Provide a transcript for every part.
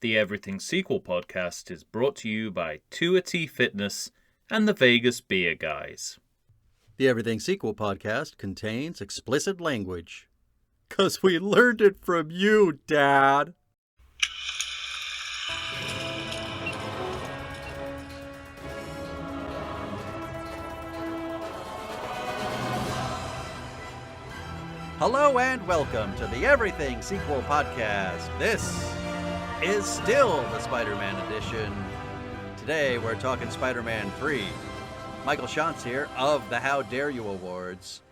The Everything Sequel podcast is brought to you by 2T Fitness and the Vegas Beer Guys. The Everything Sequel podcast contains explicit language. 'Cause we learned it from you, Dad. Hello and welcome to the Everything Sequel podcast. This is still the Spider-Man edition. Today we're talking Spider-Man 3. Michael Shantz here of the How Dare You Awards.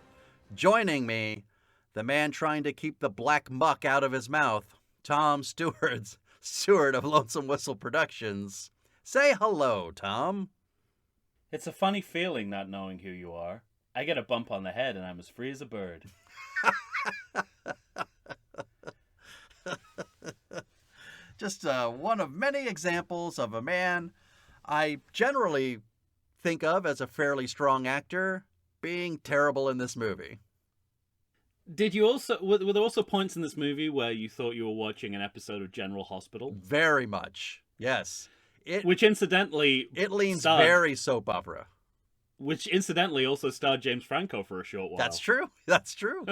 Joining me, the man trying to keep the black muck out of his mouth, Tom Stewart of Lonesome Whistle Productions. Say hello, Tom. It's a funny feeling not knowing who you are. I get a bump on the head and I'm as free as a bird. Just one of many examples of a man I generally think of as a fairly strong actor being terrible in this movie. Did you also, were there also points in this movie where you thought you were watching an episode of General Hospital? Very much, yes. Which incidentally... It leans very soap opera. Which incidentally also starred James Franco for a short while. That's true. That's true.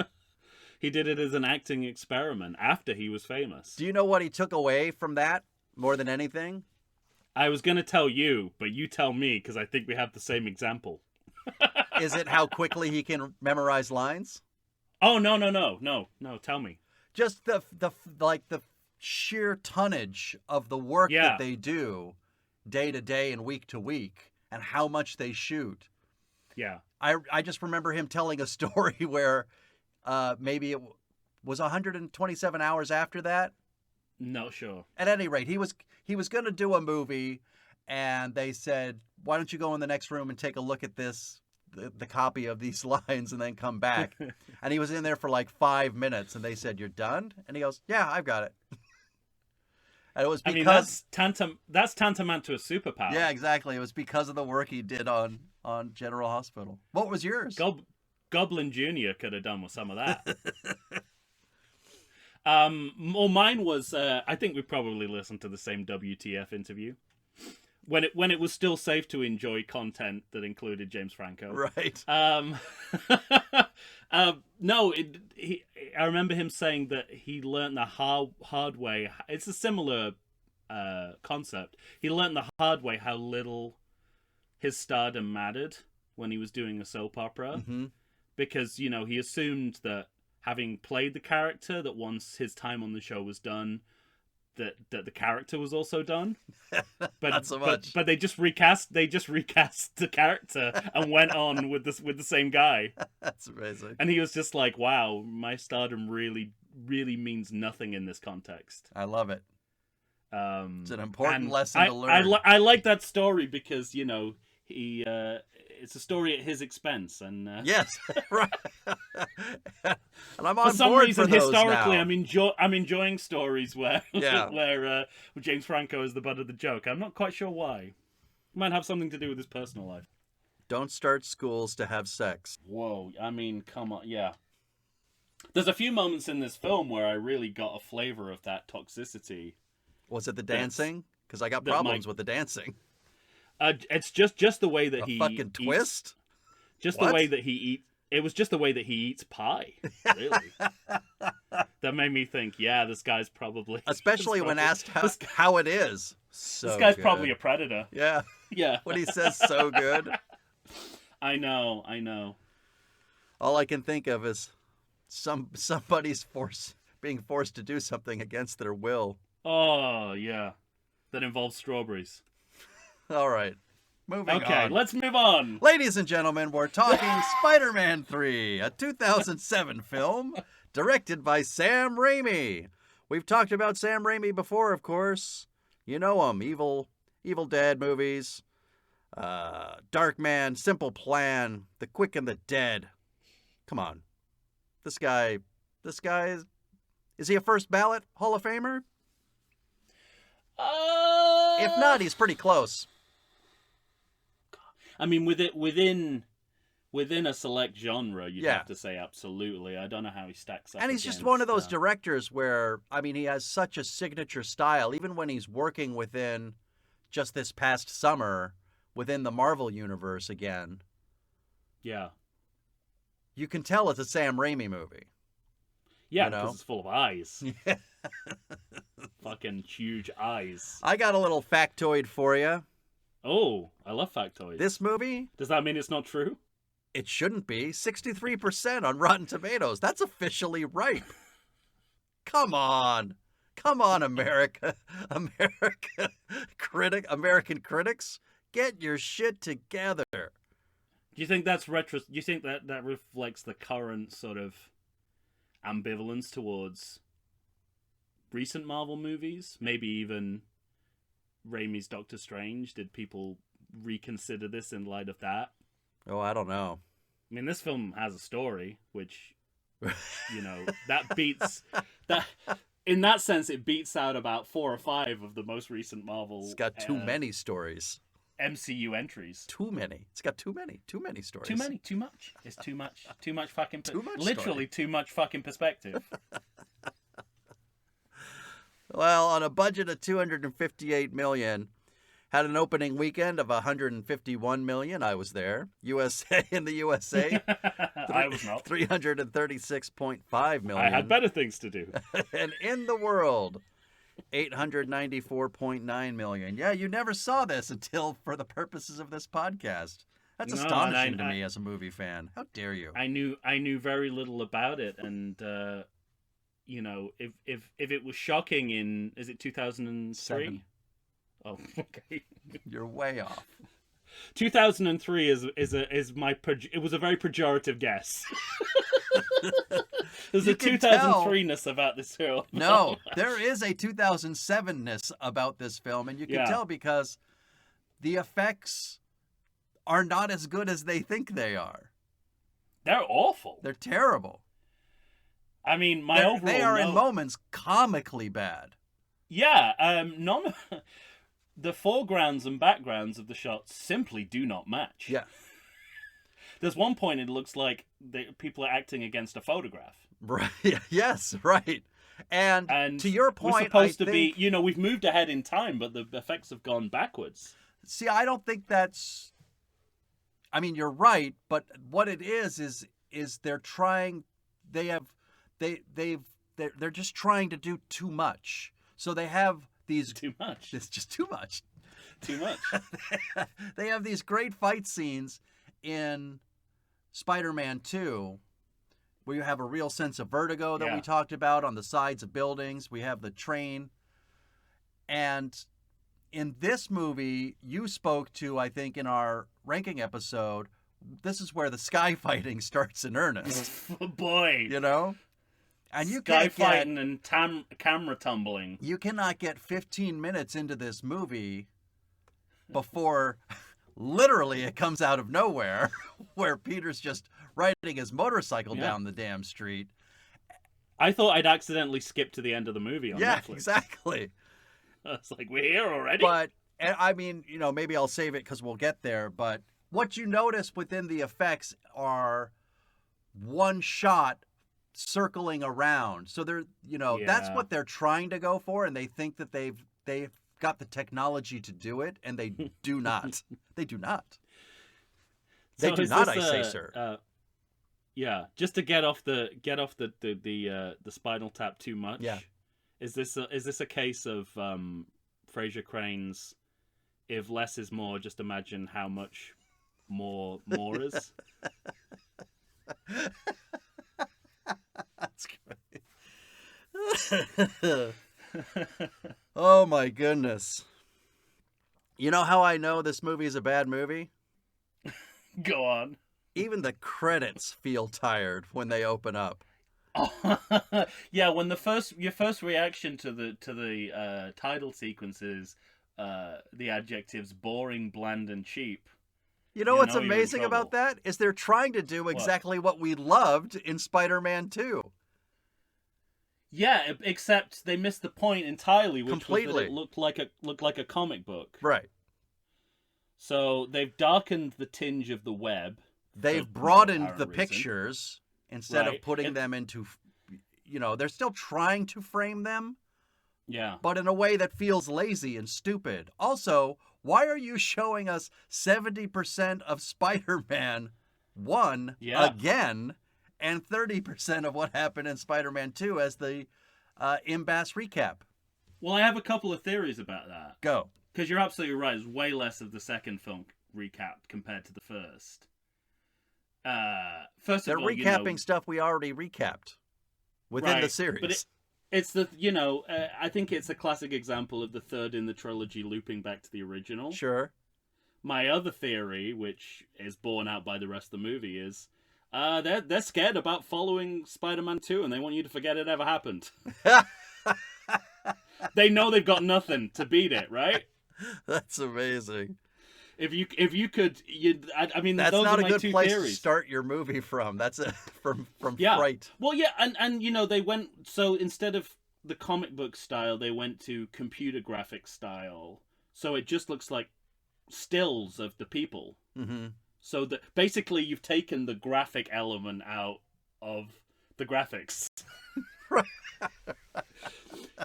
He did it as an acting experiment after he was famous. Do you know what he took away from that more than anything? I was going to tell you, but you tell me because I think we have the same example. Is it how quickly he can memorize lines? Oh, no, tell me. Just the sheer tonnage of the work that they do day to day and week to week and how much they shoot. Yeah. I just remember him telling a story where maybe it was 127 hours after that. No, sure. At any rate, he was going to do a movie, and they said, "Why don't you go in the next room and take a look at this, the copy of these lines, and then come back?" And he was in there for like 5 minutes, and they said, "You're done?" And he goes, "Yeah, I've got it." And it was because that's tantamount to a superpower. Yeah, exactly. It was because of the work he did on General Hospital. What was yours? Goblin Jr. could have done with some of that. Well, mine was, I think we probably listened to the same WTF interview. When it was still safe to enjoy content that included James Franco. Right. No, I remember him saying that he learned the hard way. It's a similar concept. He learned the hard way how little his stardom mattered when he was doing a soap opera. Mm-hmm. Because, he assumed that having played the character, that once his time on the show was done, that the character was also done. But not so much. But they just recast the character and went on with the same guy. That's amazing. And he was just like, "Wow, my stardom really, really means nothing in this context." I love it. It's an important lesson to learn. I like that story because he it's a story at his expense, and yes, right. And I'm on for some board reason for those historically now. I'm enjoying stories where Yeah. where James Franco is the butt of the joke. I'm not quite sure why. It might have something to do with his personal life. Don't start schools to have sex. Whoa, I mean, come on, yeah. There's a few moments in this film where I really got a flavor of that toxicity. Was it the dancing? Because I got problems with the dancing. It's just the way that he fucking twist. Just the way that he eats. It was just the way that he eats pie. Really, that made me think. Yeah, this guy's probably. Especially when asked how it is. So this guy's good. probably a predator. Yeah. Yeah. When he says "so good." I know. All I can think of is somebody's being forced to do something against their will. Oh yeah, that involves strawberries. All right. Moving on. Okay, let's move on. Ladies and gentlemen, we're talking Spider-Man 3, a 2007 film directed by Sam Raimi. We've talked about Sam Raimi before, of course. You know him. Evil Dead movies. Darkman, Simple Plan, The Quick and the Dead. Come on. This guy is he a first ballot Hall of Famer? If not, he's pretty close. I mean, within within a select genre, you'd Yeah. have to say absolutely. I don't know how he stacks up. And he's just against, one of those directors where, I mean, he has such a signature style, even when he's working within just this past summer within the Marvel Universe again. Yeah. You can tell it's a Sam Raimi movie. Yeah, You know? because it's full of eyes. Yeah. Fucking huge eyes. I got a little factoid for you. Oh, I love factoids. This movie, Does that mean it's not true? it shouldn't be. 63% on Rotten Tomatoes. That's officially ripe. Come on. Come on, America. American critics. Get your shit together. Do you think that's retro? Do you think that reflects the current sort of ambivalence towards recent Marvel movies? Maybe even Raimi's Doctor Strange. Did people reconsider this in light of that? Oh, I don't know. I mean, this film has a story, which, you know, that beats that. In that sense, it beats out about 4 or 5 of the most recent Marvel. It's got too many stories. MCU entries. Too many. It's got too many stories. Too many. Too much. It's too much. Too much fucking. Too much literally story. too much fucking perspective. Well, on a budget of $258 million, had an opening weekend of $151 million. I was there. USA in the USA. I was not. $336.5 million. I had better things to do. And in the world, $894.9 million. Yeah, you never saw this until for the purposes of this podcast. That's No, astonishing and to me as a movie fan. How dare you? I knew very little about it, and you know, if it was shocking in, is it 2003? 7. Oh, okay. You're way off. 2003 is my it was a very pejorative guess. There's You a can tell. 2003-ness about this film. No, there is a 2007-ness about this film, and you can Yeah. tell because the effects are not as good as they think they are. They're awful. They're terrible. I mean, my overall They are in note- moments comically bad. Yeah, none. The foregrounds and backgrounds of the shots simply do not match. Yeah. There's one point it looks like people are acting against a photograph. Right. Yes, right. And to your point, we're supposed to think, be, you know, we've moved ahead in time, but the effects have gone backwards. See, I don't think that's. I mean, you're right, but what it is they're trying. They're just trying to do too much. So they have these. Too much. It's just too much. Too much. They have these great fight scenes in Spider-Man 2 where you have a real sense of vertigo that we talked about on the sides of buildings. We have the train. And in this movie, you spoke to, I think, in our ranking episode, this is where the sky fighting starts in earnest. Boy. You know? And you Sky can't fighting and camera tumbling. You cannot get 15 minutes into this movie before literally it comes out of nowhere where Peter's just riding his motorcycle down the damn street. I thought I'd accidentally skipped to the end of the movie on Netflix. Exactly. I was like, we're here already? But, and I mean, you know, maybe I'll save it because we'll get there. But what you notice within the effects are one shot circling around. So they're, you know, that's what they're trying to go for. And they think that they've got the technology to do it. And they do not. They do not. They do not, I say, sir. Yeah, just to get off the Spinal Tap too much. Yeah. Is this a case of Fraser Crane's "If less is more, just imagine how much more is"? That's great. Oh my goodness. You know how I know this movie is a bad movie? Go on. Even the credits feel tired when they open up. Yeah, when your first reaction to the title sequence is the adjectives boring, bland, and cheap. You know what's you're in amazing trouble. about that? Is they're trying to do exactly what we loved in Spider-Man 2. Yeah, except they missed the point entirely, which Completely. was that it looked like a comic book. Right. So they've darkened the tinge of the web they've for no broadened apparent the reason. pictures instead of Right. putting them into, they're still trying to frame them, Yeah. but in a way that feels lazy and stupid. Also, why are you showing us 70% of Spider-Man 1 again and 30% of what happened in Spider-Man 2 as the Imbass recap? Well, I have a couple of theories about that. Go. Because you're absolutely right. There's way less of the second film recapped compared to the first. First They're of all, recapping stuff we already recapped within the series. But it's I think it's a classic example of the third in the trilogy looping back to the original. Sure. My other theory, which is borne out by the rest of the movie, is they're scared about following Spider-Man 2 and they want you to forget it ever happened. They know they've got nothing to beat it, right? That's amazing. If you could, I mean, that's those not are a my good two place theories. to start your movie from. That's from yeah. Fright. Well, yeah, and they went, so instead of the comic book style, they went to computer graphic style. So it just looks like stills of the people. Mm-hmm. So that basically you've taken the graphic element out of the graphics. Right.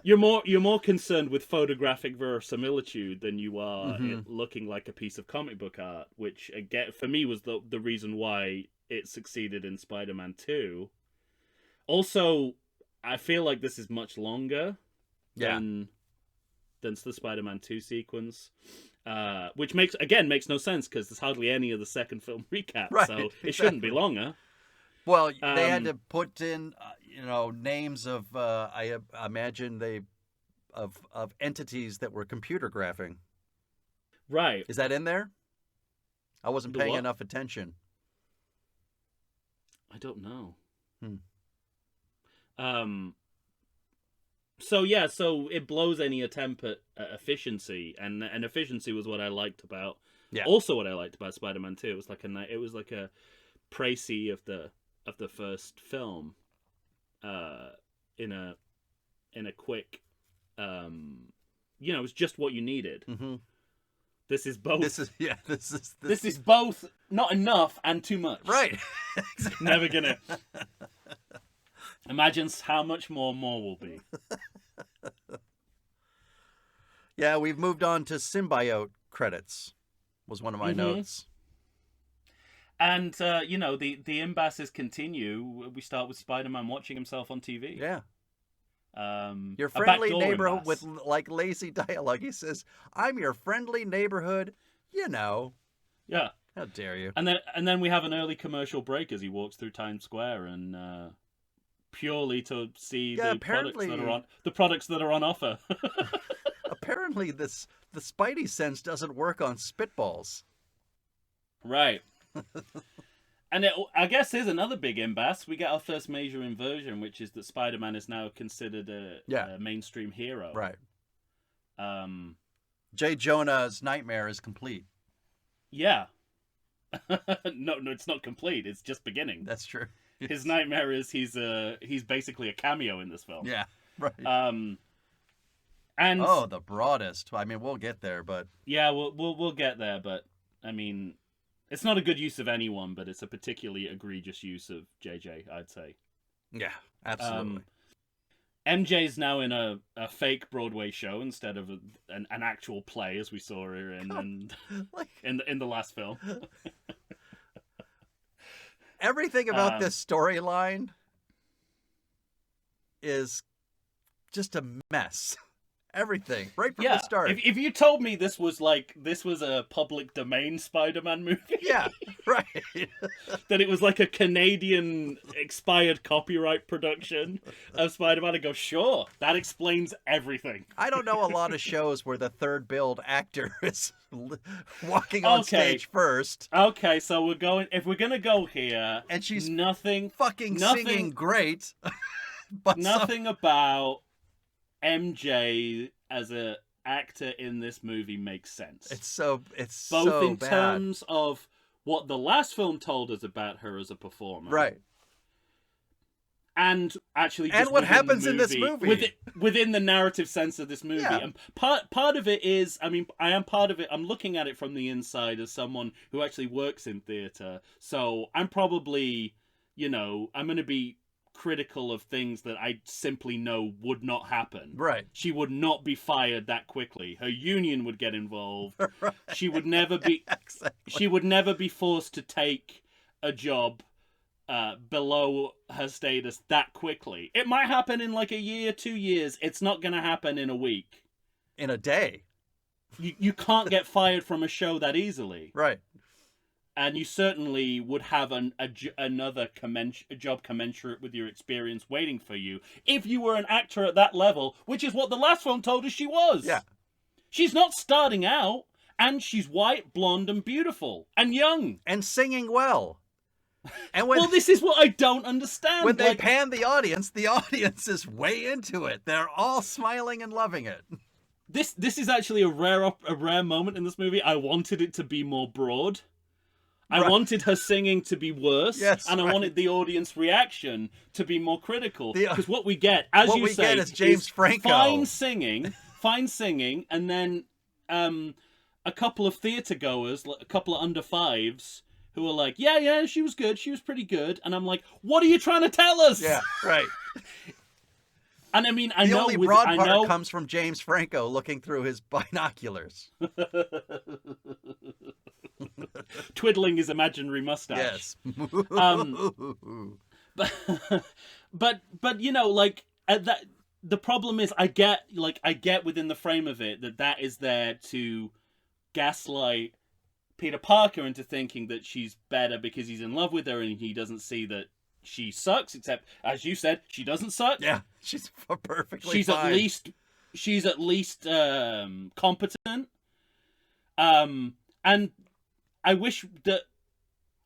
You're more concerned with photographic verisimilitude than you are Mm-hmm. it looking like a piece of comic book art, which again for me was the reason why it succeeded in Spider-Man 2. Also, I feel like this is much longer than the Spider-Man 2 sequence. Which makes no sense because there's hardly any of the second film recap, right, so it shouldn't be longer. Well, they had to put in, names of, I imagine of entities that were computer graphing. Right. Is that in there? I wasn't paying what? enough attention. I don't know. Hmm. So it blows any attempt at efficiency, and efficiency was what I liked about. Yeah. Also, what I liked about Spider-Man 2, it was like a précis of the first film, in a quick, it was just what you needed. Mm-hmm. This is both. This is both not enough and too much. Right. Never gonna. Imagine how much more will be. Yeah, we've moved on to symbiote credits. Was one of my notes. And the imbasses continue. We start with Spider-Man watching himself on TV. Yeah. Your a friendly backdoor neighborhood imbass. with like lazy dialogue. He says, "I'm your friendly neighborhood, Yeah. How dare you? And then we have an early commercial break as he walks through Times Square, and purely to see the products that are on offer. Apparently, the Spidey sense doesn't work on spitballs. Right. And I guess here's another big impasse. We get our first major inversion, which is that Spider-Man is now considered a mainstream hero. Right. Um, J. Jonah's nightmare is complete. Yeah. No, it's not complete. It's just beginning. That's true. His nightmare is he's basically a cameo in this film. Yeah. Right. And the broadest. I mean, we'll get there, but yeah, we'll get there. But I mean, it's not a good use of anyone, but it's a particularly egregious use of JJ, I'd say. Yeah, absolutely. MJ's now in a fake Broadway show instead of an actual play, as we saw her in the last film. Everything about this storyline is just a mess. Everything, right from the start. If you told me this was a public domain Spider-Man movie, yeah, right, that it was like a Canadian expired copyright production of Spider-Man, I'd go, sure, that explains everything. I don't know a lot of shows where the third build actor is walking on stage first. Okay, so if we're gonna go here, and she's nothing singing great, but nothing about MJ as a actor in this movie makes sense. It's both so in bad. terms of what the last film told us about her as a performer, right? And actually, just and what within happens the in this movie? within the narrative sense of this movie. Yeah. And part of it is, I mean, I am part of it. I'm looking at it from the inside as someone who actually works in theater. So I'm probably, I'm going to be critical of things that I simply know would not happen. Right. She would not be fired that quickly. Her union would get involved. Right. She would never be. Exactly. She would never be forced to take a job below her status that quickly. It might happen in like a year, 2 years. It's not going to happen in a week. In a day. You can't get fired from a show that easily. Right. And you certainly would have another job commensurate with your experience waiting for you if you were an actor at that level, which is what the last film told us she was. Yeah. She's not starting out, and she's white, blonde, and beautiful, and young. And singing well. And when, well, this is what I don't understand. When they pan the audience is way into it. They're all smiling and loving it. This is actually a rare moment in this movie. I wanted it to be more broad. I wanted her singing to be worse, and I wanted the audience reaction to be more critical. Because what we get, as you say, is James Franco. Fine singing, and then a couple of theatre goers, a couple of under fives, who are like, yeah, she was good, she was pretty good, and I'm like, what are you trying to tell us? Yeah, right. And I mean, the only broad part comes from James Franco looking through his binoculars. Twiddling his imaginary mustache. Yes. But like that. The problem is, I get within the frame of it that is there to gaslight Peter Parker into thinking that she's better because he's in love with her, and he doesn't see that she sucks. Except, as you said, she doesn't suck. Yeah, she's perfectly. She's fine. She's at least competent. And I wish that,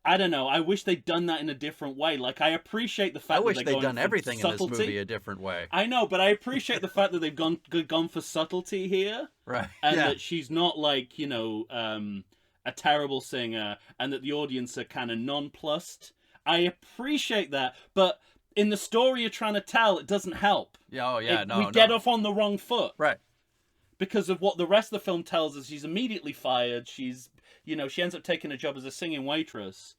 I don't know, I wish they'd done that in a different way. Like, I appreciate the fact that they've done everything in this movie a different way. I know, but I appreciate the fact that they've gone for subtlety here. Right. And that she's not like, a terrible singer, and that the audience are kind of nonplussed. I appreciate that, but in the story you're trying to tell, it doesn't help. Yeah, we get off on the wrong foot. Right. Because of what the rest of the film tells us. She's immediately fired. She's, she ends up taking a job as a singing waitress.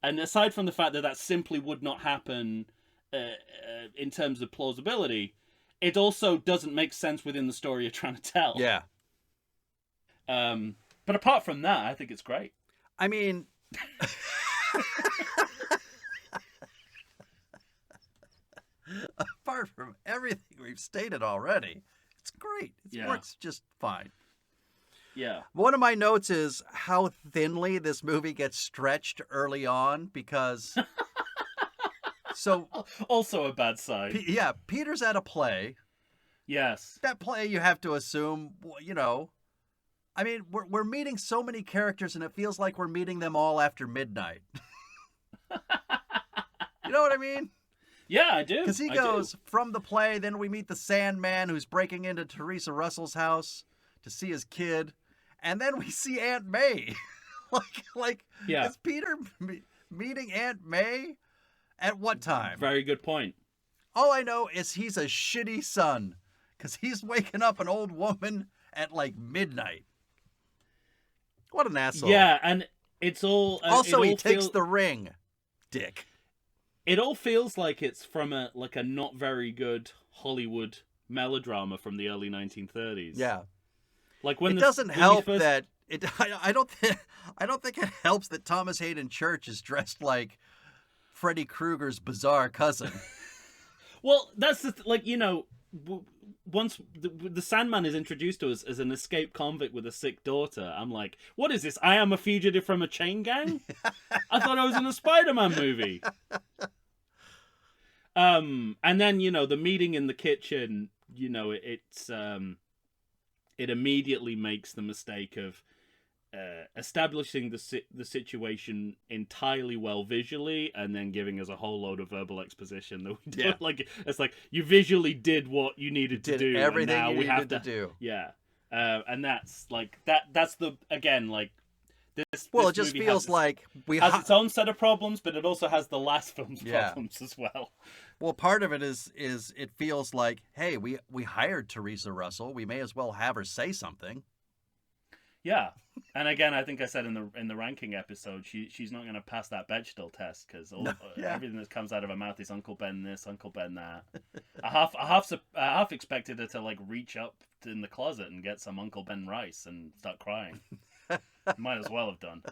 And aside from the fact that simply would not happen in terms of plausibility, it also doesn't make sense within the story you're trying to tell. Yeah. But apart from that, I think it's great. I mean... apart from everything we've stated already, it's great. It works just fine. Yeah. One of my notes is how thinly this movie gets stretched early on, because... So also a bad sign. Peter's at a play. Yes. That play, you have to assume, I mean, we're meeting so many characters, and it feels like we're meeting them all after midnight. You know what I mean? Yeah, I do. Because he goes from the play, then we meet the Sandman who's breaking into Teresa Russell's house to see his kid, and then we see Aunt May. Is Peter meeting Aunt May at what time? Very good point. All I know is he's a shitty son, because he's waking up an old woman at midnight. What an asshole. Yeah, and it's all... also, he takes the ring, dick. It all feels like it's from a not very good Hollywood melodrama from the early 1930s. Yeah. Like when it doesn't help that it. I don't think it helps that Thomas Hayden Church is dressed like Freddy Krueger's bizarre cousin. Well, that's once the Sandman is introduced to us as an escaped convict with a sick daughter, I'm like, what is this? I am a fugitive from a chain gang? I thought I was in a Spider-Man movie. And then, the meeting in the kitchen, it immediately makes the mistake of establishing the situation entirely well visually, and then giving us a whole load of verbal exposition that we do. Yeah. It's like you visually did what you needed to do. Everything and now you needed to do. Yeah, and that's that's the again this. Well, this it just movie feels like has its own set of problems, but it also has the last film's problems as well. Well, part of it is it feels like, hey, we hired Teresa Russell. We may as well have her say something. Yeah, and again, I think I said in the ranking episode, she's not going to pass that Bechdel test because everything that comes out of her mouth is Uncle Ben this, Uncle Ben that. I half expected her to like reach up in the closet and get some Uncle Ben rice and start crying. Might as well have done.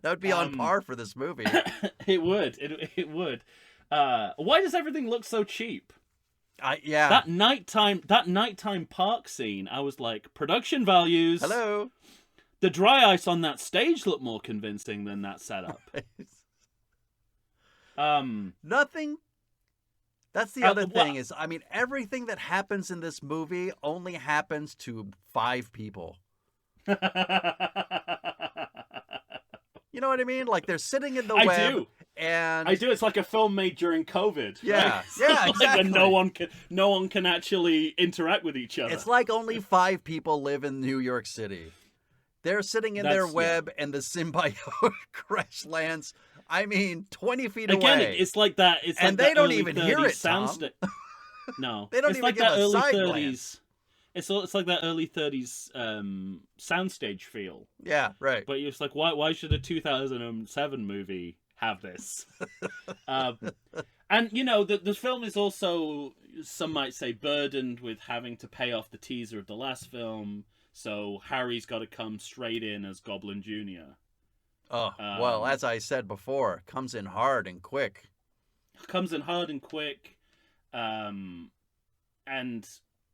That would be on par for this movie. It would. It would. Why does everything look so cheap? Yeah. That nighttime park scene, I was like, production values. Hello. The dry ice on that stage looked more convincing than that setup. Nothing. That's the other thing is, I mean, everything that happens in this movie only happens to 5 people. You know what I mean? Like they're sitting in the web. I do. And I do. It's like a film made during COVID. Yeah, right? yeah, exactly. Like when no one can actually interact with each other. It's like only 5 people live in New York City. They're sitting in their web, and the symbiote crash lands. I mean, 20 feet away. Again, it's like that. It's and like they don't even hear it, Tom. No, they don't it's even like give that a early side 30s. glance. It's like that early 30s soundstage feel. Yeah, right. But it's like, why should a 2007 movie have this? And, you know, the film is also, some might say, burdened with having to pay off the teaser of the last film, so Harry's got to come straight in as Goblin Jr. Oh, well, as I said before, comes in hard and quick. And,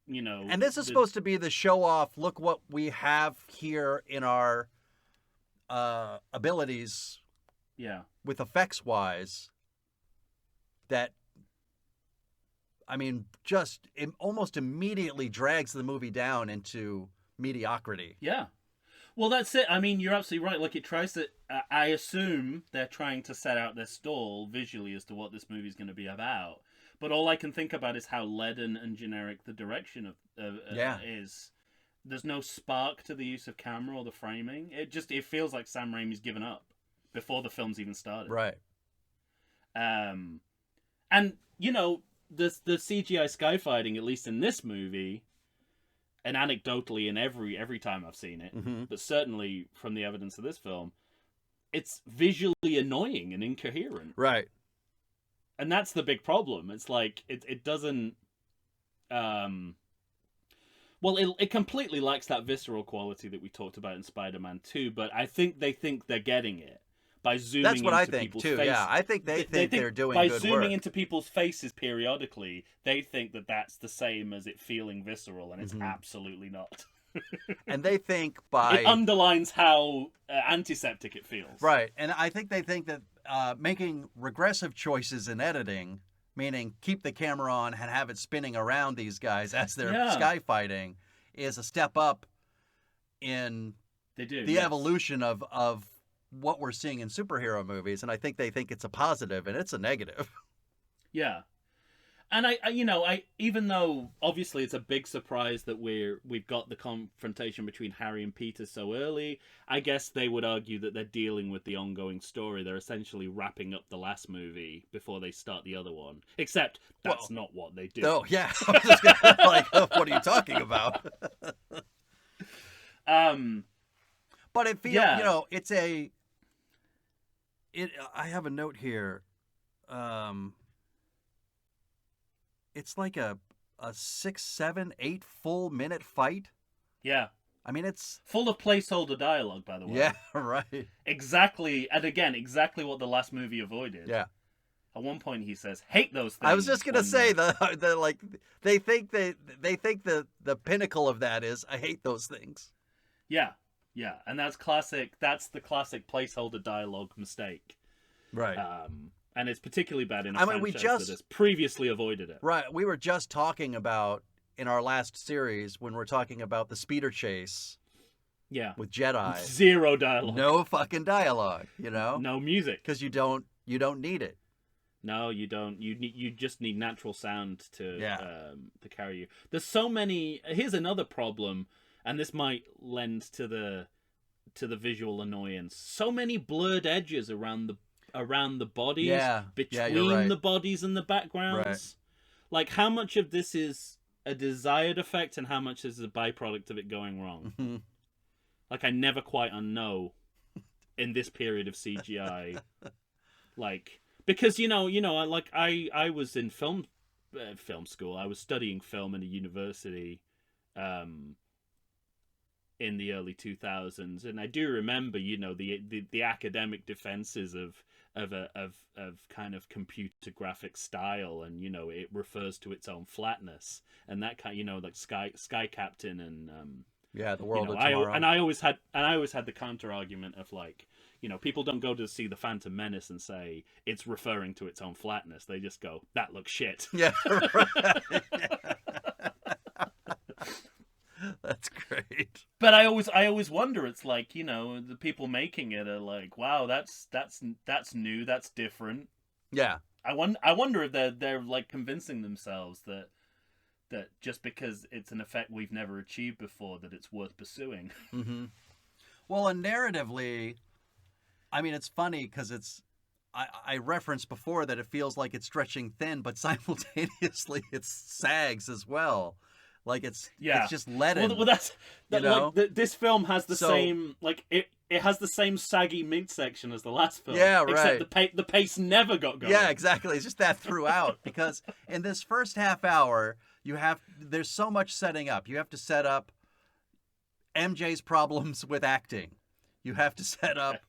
you know... And this is supposed to be the show-off, look what we have here in our abilities... Yeah. With effects-wise, that, I mean, just almost immediately drags the movie down into mediocrity. Yeah. Well, that's it. I mean, you're absolutely right. Like, it tries to... I assume they're trying to set out their stall visually as to what this movie's going to be about. But all I can think about is how leaden and generic the direction is. There's no spark to the use of camera or the framing. It feels like Sam Raimi's given up before the film's even started. Right. And, you know, the CGI sky fighting, at least in this movie, and anecdotally in every time I've seen it, but certainly from the evidence of this film, it's visually annoying and incoherent. Right. And that's the big problem. It's like, it doesn't... Well, it completely lacks that visceral quality that we talked about in Spider-Man 2, but I think they think they're getting it. By zooming That's what into I think people's too. faces. Yeah, I think they think they're doing good work. By zooming into people's faces periodically, they think that that's the same as it feeling visceral, and it's absolutely not. And they think by... It underlines how antiseptic it feels. Right, and I think they think that making regressive choices in editing, meaning keep the camera on and have it spinning around these guys as they're sky fighting, is a step up in the evolution of what we're seeing in superhero movies, and I think they think it's a positive, and it's a negative. Yeah. And I even though obviously it's a big surprise that we've got the confrontation between Harry and Peter so early, I guess they would argue that they're dealing with the ongoing story. They're essentially wrapping up the last movie before they start the other one. Except that's not what they do. Oh, yeah. I was just gonna, like, what are you talking about? But it feels, you know, it's a... I have a note here. It's like a 6, 7, 8 full minute fight. Yeah. I mean, it's... Full of placeholder dialogue, by the way. Yeah, right. Exactly, and again, exactly what the last movie avoided. Yeah. At one point he says, hate those things. I was just going to say, they think the pinnacle of that is, I hate those things. Yeah, yeah, and that's the classic placeholder dialogue mistake. Right. And it's particularly bad in a franchise that has previously avoided it. Right. We were just talking about, in our last series, when we're talking about the speeder chase. Yeah. With Jedi. Zero dialogue. No fucking dialogue, you know? No music. Because you don't need it. No, you don't. You just need natural sound to carry you. There's so many... Here's another problem, and this might lend to the visual annoyance. So many blurred edges around around the bodies, you're between right. the bodies and the backgrounds. Right. Like, how much of this is a desired effect and how much is a byproduct of it going wrong? Mhm. Like, I never quite know in this period of CGI. Like, because I was in film school. I was studying film in a university in the early 2000s, and I do remember the academic defenses of kind of computer graphic style, and it refers to its own flatness and that kind, like Sky Captain and the World of Tomorrow. I always had the counter argument of, like, people don't go to see the Phantom Menace and say it's referring to its own flatness. They just go, that looks shit. Yeah, right. That's great. But I always wonder. It's like, the people making it are like, wow, that's new, that's different. Yeah. I wonder if they're like convincing themselves that just because it's an effect we've never achieved before, that it's worth pursuing. Mm-hmm. Well, and narratively, I mean, it's funny because I referenced before that it feels like it's stretching thin, but simultaneously it sags as well. Like it's just leaden. Well, like this film has the same, like it has the same saggy midsection as the last film. Yeah, right. Except the pace never got going. Yeah, exactly. It's just that throughout, because in this first half hour, there's so much setting up. You have to set up MJ's problems with acting. You have to set up...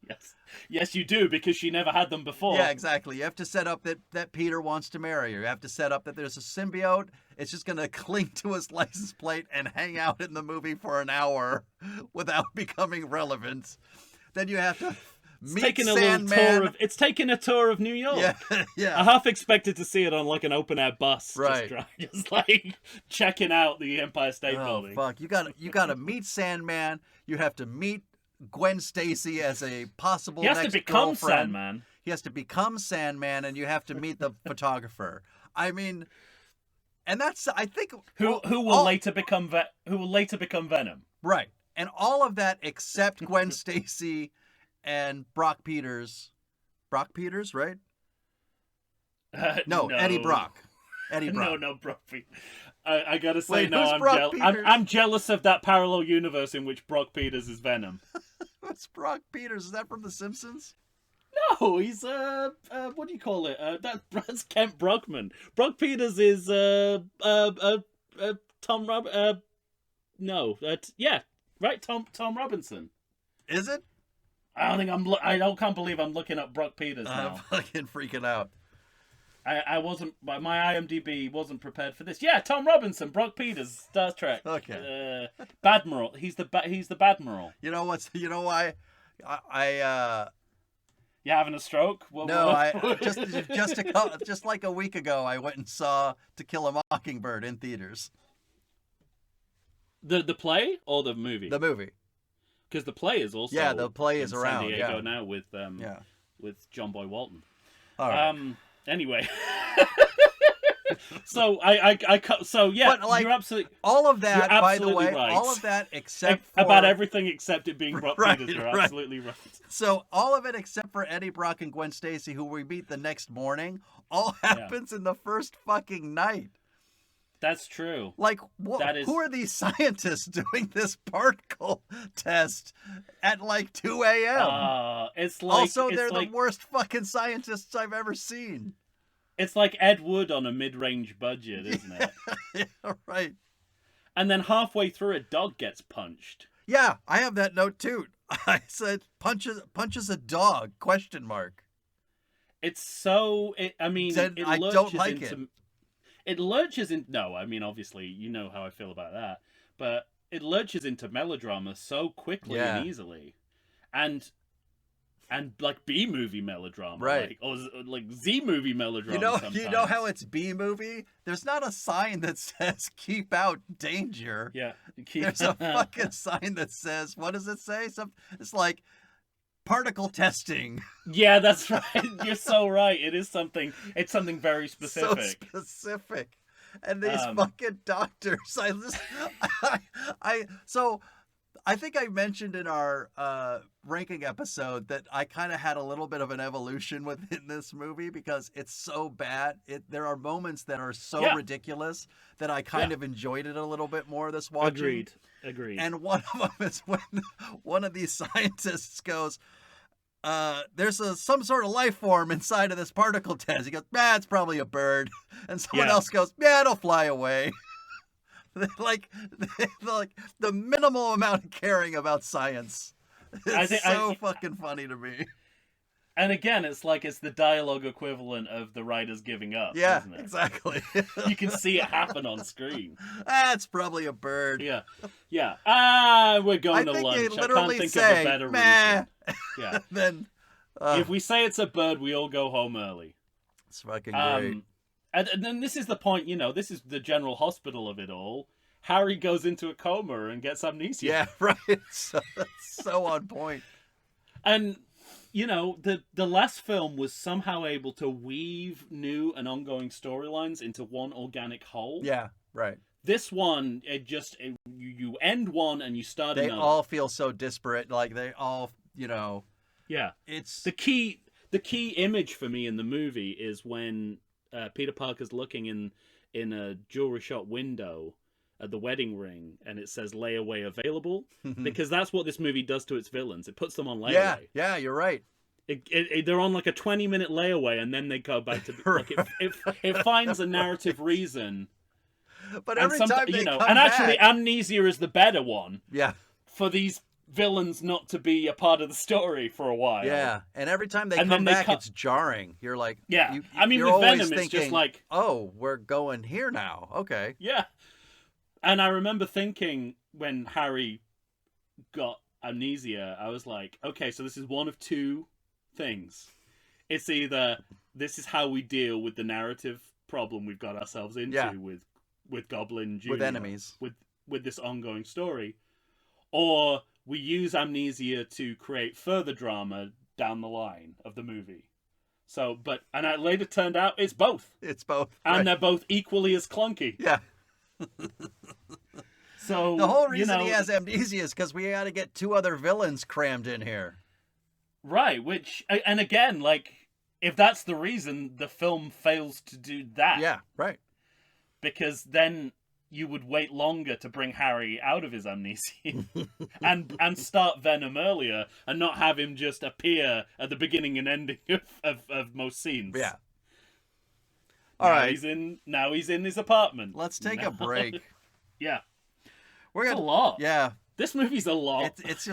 Yes, you do, because she never had them before. Yeah, exactly. You have to set up that Peter wants to marry her. You have to set up that there's a symbiote. It's just going to cling to his license plate and hang out in the movie for an hour without becoming relevant. Then you have to meet Sandman. It's taking a tour of New York. Yeah. I half expected to see it on like an open-air bus. Right. Just like checking out the Empire State Building. Fuck. You gotta meet Sandman. You have to meet Gwen Stacy as a possible next girlfriend. He has to become Sandman. He has to become Sandman, and you have to meet the photographer. I mean, and that's, I think, who will later become Venom. Right. And all of that except Gwen Stacy and Brock Peters. Brock Peters, right? No, Eddie Brock. Eddie Brock. No, Brock Peters. I gotta say, Wait, no, I'm jealous of that parallel universe in which Brock Peters is Venom. What's Brock Peters? Is that from The Simpsons? No, he's what do you call it? That's Kent Brockman. Brock Peters is Tom Tom Robinson. Is it? Can't believe I'm looking up Brock Peters now. I'm fucking freaking out. I wasn't, my IMDb wasn't prepared for this. Yeah, Tom Robinson, Brock Peters, Star Trek. Okay. Badmiral. He's the Badmiral. You know why? I You having a stroke? Just like a week ago, I went and saw To Kill a Mockingbird in theaters. The play or the movie? The movie. Because the play is also the play is around San Diego now with John Boy Walton. All right. Anyway, so you're absolutely all of that. By the way, right. all of that except for, about everything except it being Brock Peters. You're right. Absolutely right. So all of it except for Eddie Brock and Gwen Stacy, who we meet the next morning, all happens in the first fucking night. That's true. Like, who are these scientists doing this particle test at like 2 a.m.? They're the worst fucking scientists I've ever seen. It's like Ed Wood on a mid-range budget, isn't it? Yeah, right. And then halfway through, a dog gets punched. Yeah, I have that note too. I said, punches a dog, ? It's so... I don't like it. It lurches in... No, I mean, obviously, you know how I feel about that. But it lurches into melodrama so quickly and easily. And like B-movie melodrama. Right. Or like Z-movie melodrama sometimes. You know how it's B-movie? There's not a sign that says, keep out danger. Yeah. There's a fucking sign that says... What does it say? It's like... particle testing. Yeah, that's right. You're so right. It's something very specific. So specific. And these fucking doctors. So I think I mentioned in our ranking episode that I kind of had a little bit of an evolution within this movie because it's so bad. There are moments that are so ridiculous that I kind of enjoyed it a little bit more this watching. Agreed. And one of them is when one of these scientists goes, there's some sort of life form inside of this particle test. He goes, it's probably a bird. And someone else goes, it'll fly away. like the minimal amount of caring about science. It's fucking funny to me. And again, it's like it's the dialogue equivalent of the writers giving up. Yeah, isn't it? Exactly. You can see it happen on screen. It's probably a bird. Yeah. We're going to lunch. I can't think of a better reason. Yeah. Then, if we say it's a bird, we all go home early. It's fucking great. And then this is the point, this is the general hospital of it all. Harry goes into a coma and gets amnesia. Yeah, right. So on point. And, the last film was somehow able to weave new and ongoing storylines into one organic whole. Yeah, right. This one, you end one and you start another. They all feel so disparate. Like they all, Yeah. It's the key image for me in the movie is when Peter Parker's looking in a jewelry shop window at the wedding ring, and it says layaway available, because that's what this movie does to its villains. It puts them on layaway. Yeah, you're right. They're on like a 20-minute layaway, and then they go back to like it finds a narrative reason. But every time they come and actually, back... amnesia is the better one. Yeah. For these villains not to be a part of the story for a while. Yeah, and every time they come back, it's jarring. You're like, yeah. You're with Venom, thinking, it's just like, oh, we're going here now. Okay. Yeah. And I remember thinking when Harry got amnesia, I was like, okay, so this is one of two things. It's either this is how we deal with the narrative problem we've got ourselves into with Goblin Jr., with enemies, with this ongoing story, or we use amnesia to create further drama down the line of the movie. So, and it later turned out it's both. It's both. And they're both equally as clunky. Yeah. So the whole reason he has amnesia is because we got to get two other villains crammed in here. Right, and again, like, if that's the reason, the film fails to do that. Yeah, right. Because then you would wait longer to bring Harry out of his amnesia and start Venom earlier and not have him just appear at the beginning and ending of most scenes. Yeah. All right. Now he's in his apartment. Let's take a break. Yeah. It's a lot. Yeah. This movie's a lot. It's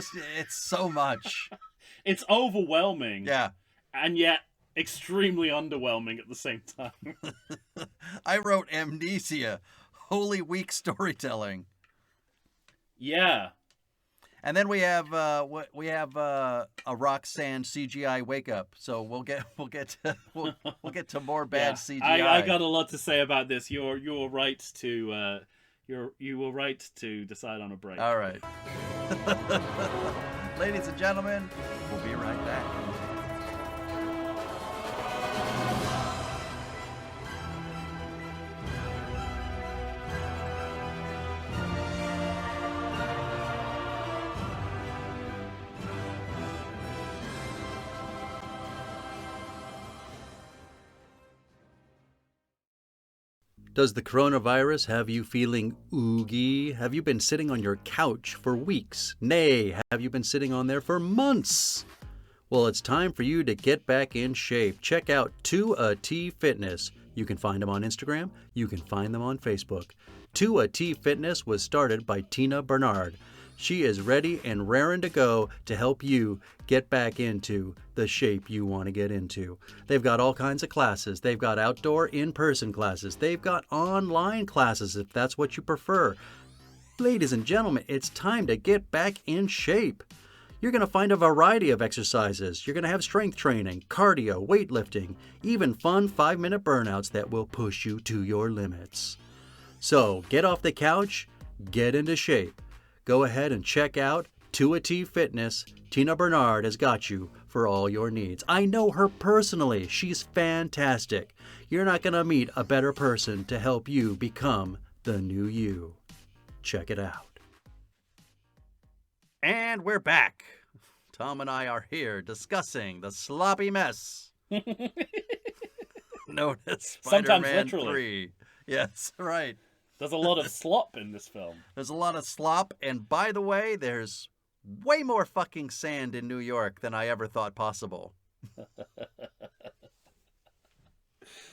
so much. It's overwhelming. Yeah. And yet extremely underwhelming at the same time. I wrote amnesia. Holy weak storytelling. Yeah. And then we have a Roxanne CGI wake up. So we'll get to more bad CGI. I got a lot to say about this. You're right to you were right to decide on a break. All right. Ladies and gentlemen, we'll be right back. Does the coronavirus have you feeling oogie? Have you been sitting on your couch for weeks? Nay, have you been sitting on there for months? Well, it's time for you to get back in shape. Check out 2AT Fitness. You can find them on Instagram. You can find them on Facebook. 2AT Fitness was started by Tina Bernard. She is ready and raring to go to help you get back into the shape you want to get into. They've got all kinds of classes. They've got outdoor in-person classes. They've got online classes if that's what you prefer. Ladies and gentlemen, it's time to get back in shape. You're going to find a variety of exercises. You're going to have strength training, cardio, weightlifting, even fun 5-minute burnouts that will push you to your limits. So get off the couch, get into shape. Go ahead and check out 2AT Fitness. Tina Bernard has got you for all your needs. I know her personally. She's fantastic. You're not going to meet a better person to help you become the new you. Check it out. And we're back. Tom and I are here discussing the sloppy mess known as Sometimes Spider-Man literally. 3. Yes, right. There's a lot of slop in this film. There's a lot of slop, and by the way, there's way more fucking sand in New York than I ever thought possible.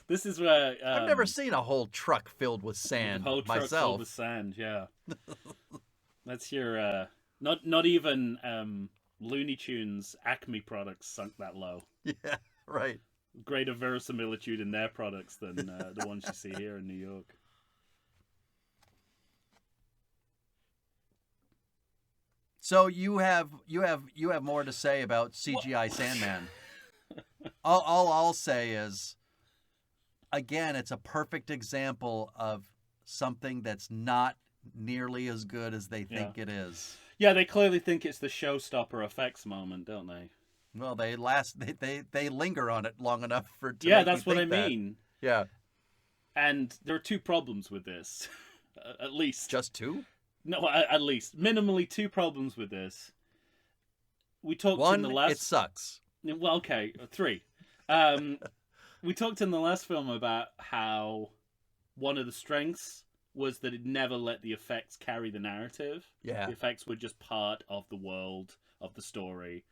This is where I've never seen a whole truck filled with a sand whole truck myself. filled with sand. Yeah, that's your not even Looney Tunes Acme products sunk that low. Yeah, right. Greater verisimilitude in their products than the ones you see here in New York. So you have more to say about CGI Sandman. All I'll say is, again, it's a perfect example of something that's not nearly as good as they think it is. Yeah, they clearly think it's the showstopper effects moment, don't they? Well, they linger on it long enough for to Yeah, make that's you what I think that. mean. Yeah, And there are two problems with this, at least. just two. No, at least minimally two problems with this. We talked One, in the last. it sucks. Well, okay, three. We talked in the last film about how one of the strengths was that it never let the effects carry the narrative. Yeah. The effects were just part of the world, of the story.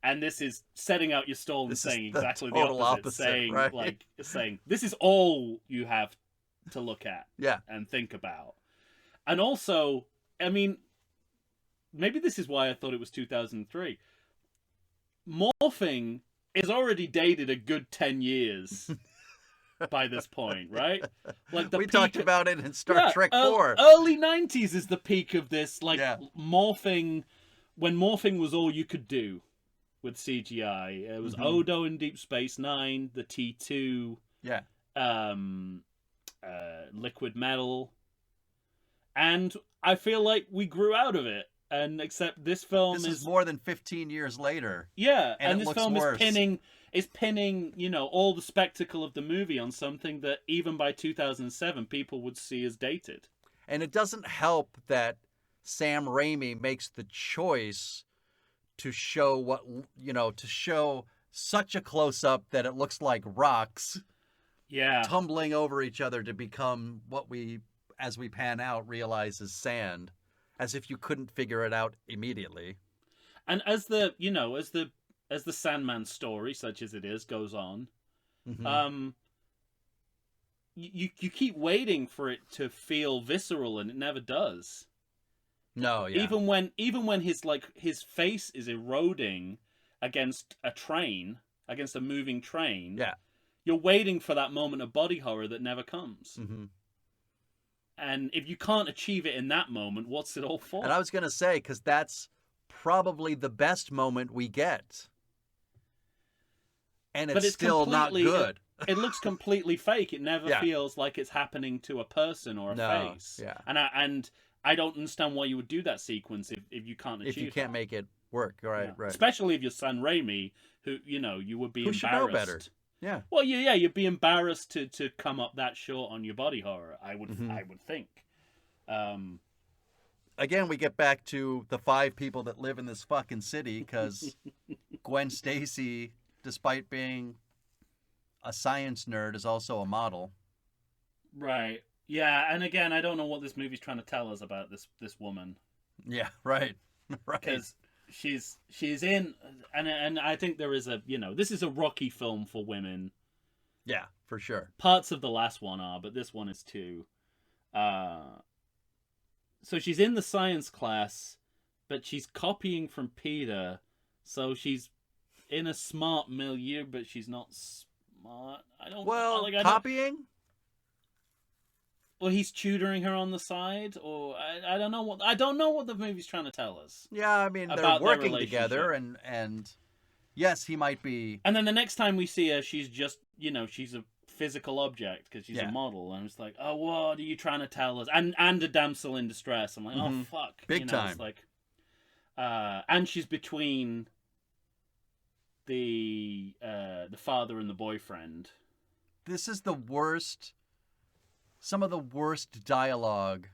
And this is setting out your stall and This is saying the exactly the total opposite. Saying, right? saying, this is all you have to look at Yeah. and think about. And also, I mean, maybe this is why I thought it was 2003. Morphing is already dated a good 10 years by this point, right? Like We talked about it in Star Trek 4. Early 90s is the peak of this, like, Yeah. morphing, when morphing was all you could do with CGI. It was Odo in Deep Space Nine, the T2, Yeah. Liquid Metal. And I feel like we grew out of it. And except this film This is more than 15 years later. yeah, and it this looks film worse. is pinning, you know, all the spectacle of the movie on something that even by 2007 people would see as dated. And it doesn't help that Sam Raimi makes the choice to show to show such a close up that it looks like rocks Yeah. tumbling over each other to become what we, as we pan out, realize is sand, as if you couldn't figure it out immediately. And as the, you know, as the Sandman story, such as it is, goes on, you keep waiting for it to feel visceral, and it never does. No, yeah. Even when his face is eroding against a moving train, Yeah. you're waiting for that moment of body horror that never comes. Mm-hmm. And if you can't achieve it in that moment, what's it all for? And I was going to say, because that's probably the best moment we get. And But it's still not good. It looks completely fake. It never Yeah. feels like it's happening to a person or a No, face. yeah. And I don't understand why you would do that sequence if you can't achieve If you can't that. make it work, right, Yeah. right. Especially if you're Sam Raimi, who, you know, you would be Who embarrassed. should know better? Yeah. Well, you'd be embarrassed to come up that short on your body horror. I would think. Again, we get back to the 5 people that live in this fucking city, because Gwen Stacy, despite being a science nerd, is also a model. Right. Yeah, and again, I don't know what this movie's trying to tell us about this woman. Yeah, right. Right. Because she's in, and I think there is this is a rocky film for women. Yeah, for sure. Parts of the last one are, but this one is too. So she's in the science class, but she's copying from Peter. So she's in a smart milieu, but she's not smart. Copying? Or he's tutoring her on the side, or I don't know what the movie's trying to tell us. Yeah, I mean, they're About their working together, and yes, he might be. And then the next time we see her, she's just, she's a physical object because she's Yeah. a model, and it's like, oh, what are you trying to tell us? And a damsel in distress. I'm like, oh fuck, Big time. It's like, and she's between the father and the boyfriend. This is the worst. Some of the worst dialogue,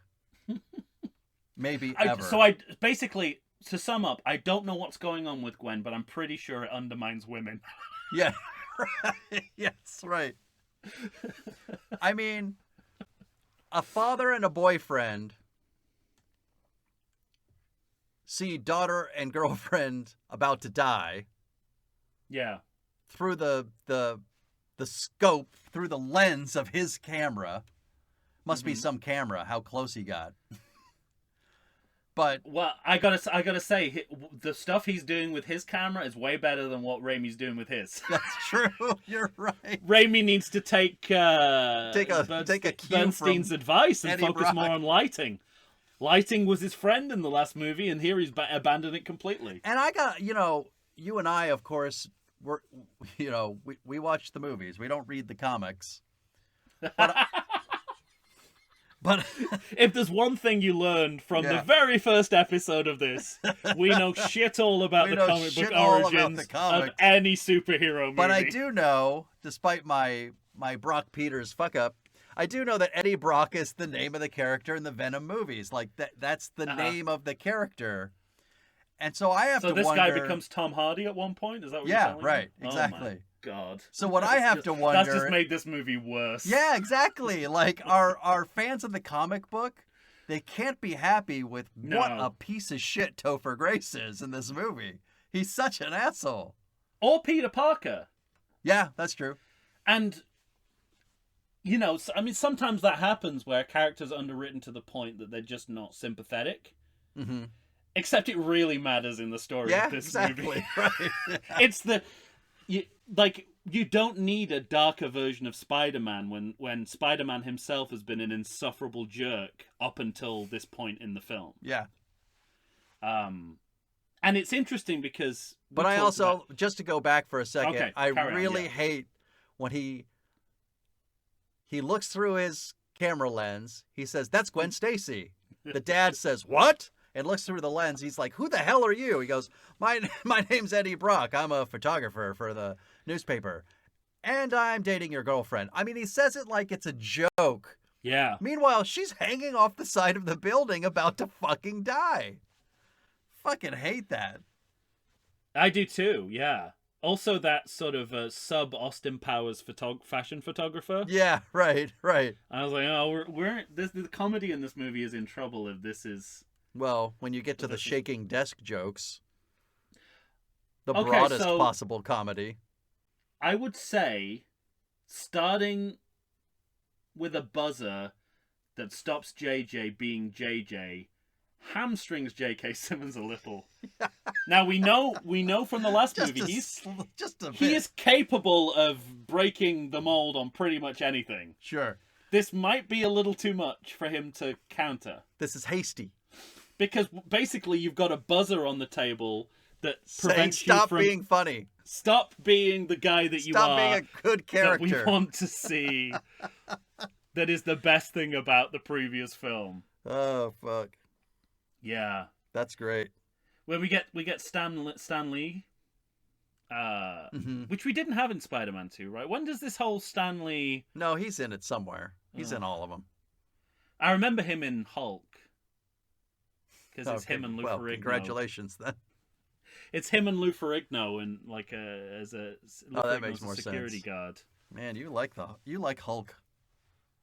maybe ever. So I basically to sum up, I don't know what's going on with Gwen, but I'm pretty sure it undermines women. Yeah. Right. Yes, right. I mean, a father and a boyfriend see daughter and girlfriend about to die Yeah. through the scope, through the lens of his camera. Must be some camera, how close he got. But well, I gotta say, the stuff he's doing with his camera is way better than what Raimi's doing with his. that's true. You're right. Raimi needs to take Take a cue Bernstein's from advice and Eddie focus Brock. more on lighting. Lighting was his friend in the last movie, and here he's abandoned it completely. And I got, you and I, of course, we watch the movies. We don't read the comics. But if there's one thing you learned from the very first episode of this, we know shit all about the comic book origins of any superhero movie. But I do know, despite my Brock Peters fuck up, I do know that Eddie Brock is the name of the character in the Venom movies. Like that's the name of the character. And so I have to wonder... So this guy becomes Tom Hardy at one point? Is that what you're telling me? Yeah, right. Exactly. Oh my God. So what I have to wonder... That's just made this movie worse. Yeah, exactly. Like, our fans of the comic book, they can't be happy with what a piece of shit Topher Grace is in this movie. He's such an asshole. Or Peter Parker. Yeah, that's true. And, I mean, sometimes that happens where characters are underwritten to the point that they're just not sympathetic. Mm-hmm. Except it really matters in the story of this movie. Right. It's you don't need a darker version of Spider-Man when Spider-Man himself has been an insufferable jerk up until this point in the film. Yeah. And it's interesting because... But I also, just to go back for a second, okay, I really hate when he looks through his camera lens, he says, "That's Gwen Stacy." The dad says, "What?" And looks through the lens. He's like, "Who the hell are you?" He goes, my name's Eddie Brock. I'm a photographer for the newspaper. And I'm dating your girlfriend. I mean, he says it like it's a joke. Yeah. Meanwhile, she's hanging off the side of the building about to fucking die. Fucking hate that. I do too, yeah. Also that sort of sub-Austin Powers fashion photographer. Yeah, right. I was like, oh, the comedy in this movie is in trouble if this is... Well, when you get to the shaking desk jokes, the broadest possible comedy. I would say, starting with a buzzer that stops JJ being JJ, hamstrings J.K. Simmons a little. Now we know from the last movie he is capable of breaking the mold on pretty much anything. Sure. This might be a little too much for him to counter. This is hasty. Because basically you've got a buzzer on the table that prevents you from... Stop being funny. Stop being the guy that you are. Stop being a good character. That we want to see. That is the best thing about the previous film. Oh, fuck. Yeah. That's great. When we get Stan Lee, which we didn't have in Spider-Man 2, right? When does this whole Stan Lee... No, he's in it somewhere. He's in all of them. I remember him in Hulk. Because it's him and Lou Ferrigno. Congratulations, then. It's him and Lou Ferrigno and as a that makes more security sense. Guard. Man, you like Hulk.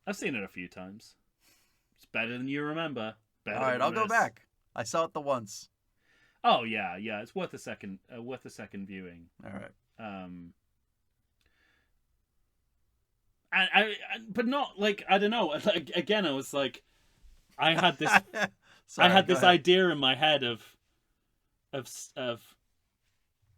I've seen it a few times. It's better than you remember. All right, I'll go back. I saw it the once. Oh yeah. It's worth a second viewing. All right. But not like I don't know. Like, again, I was like, I had this. Sorry, I had this idea in my head of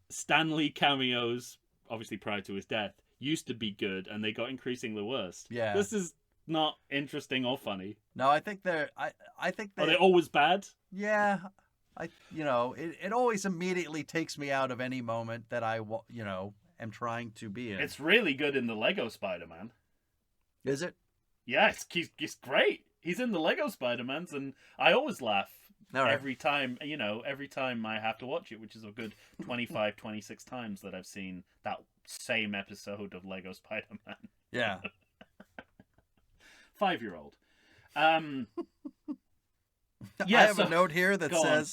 Stan Lee cameos, obviously prior to his death, used to be good, and they got increasingly worse. Yeah. This is not interesting or funny. No, I think they're. I think Are they always bad? Yeah, it always immediately takes me out of any moment that I am trying to be in. It's really good in the Lego Spider-Man. Is it? Yes, he's great. He's in the Lego Spider-Mans, and I always laugh every time I have to watch it, which is a good 25, 26 times that I've seen that same episode of Lego Spider-Man. Yeah. 5-year-old. Yeah, I have a note here that go on.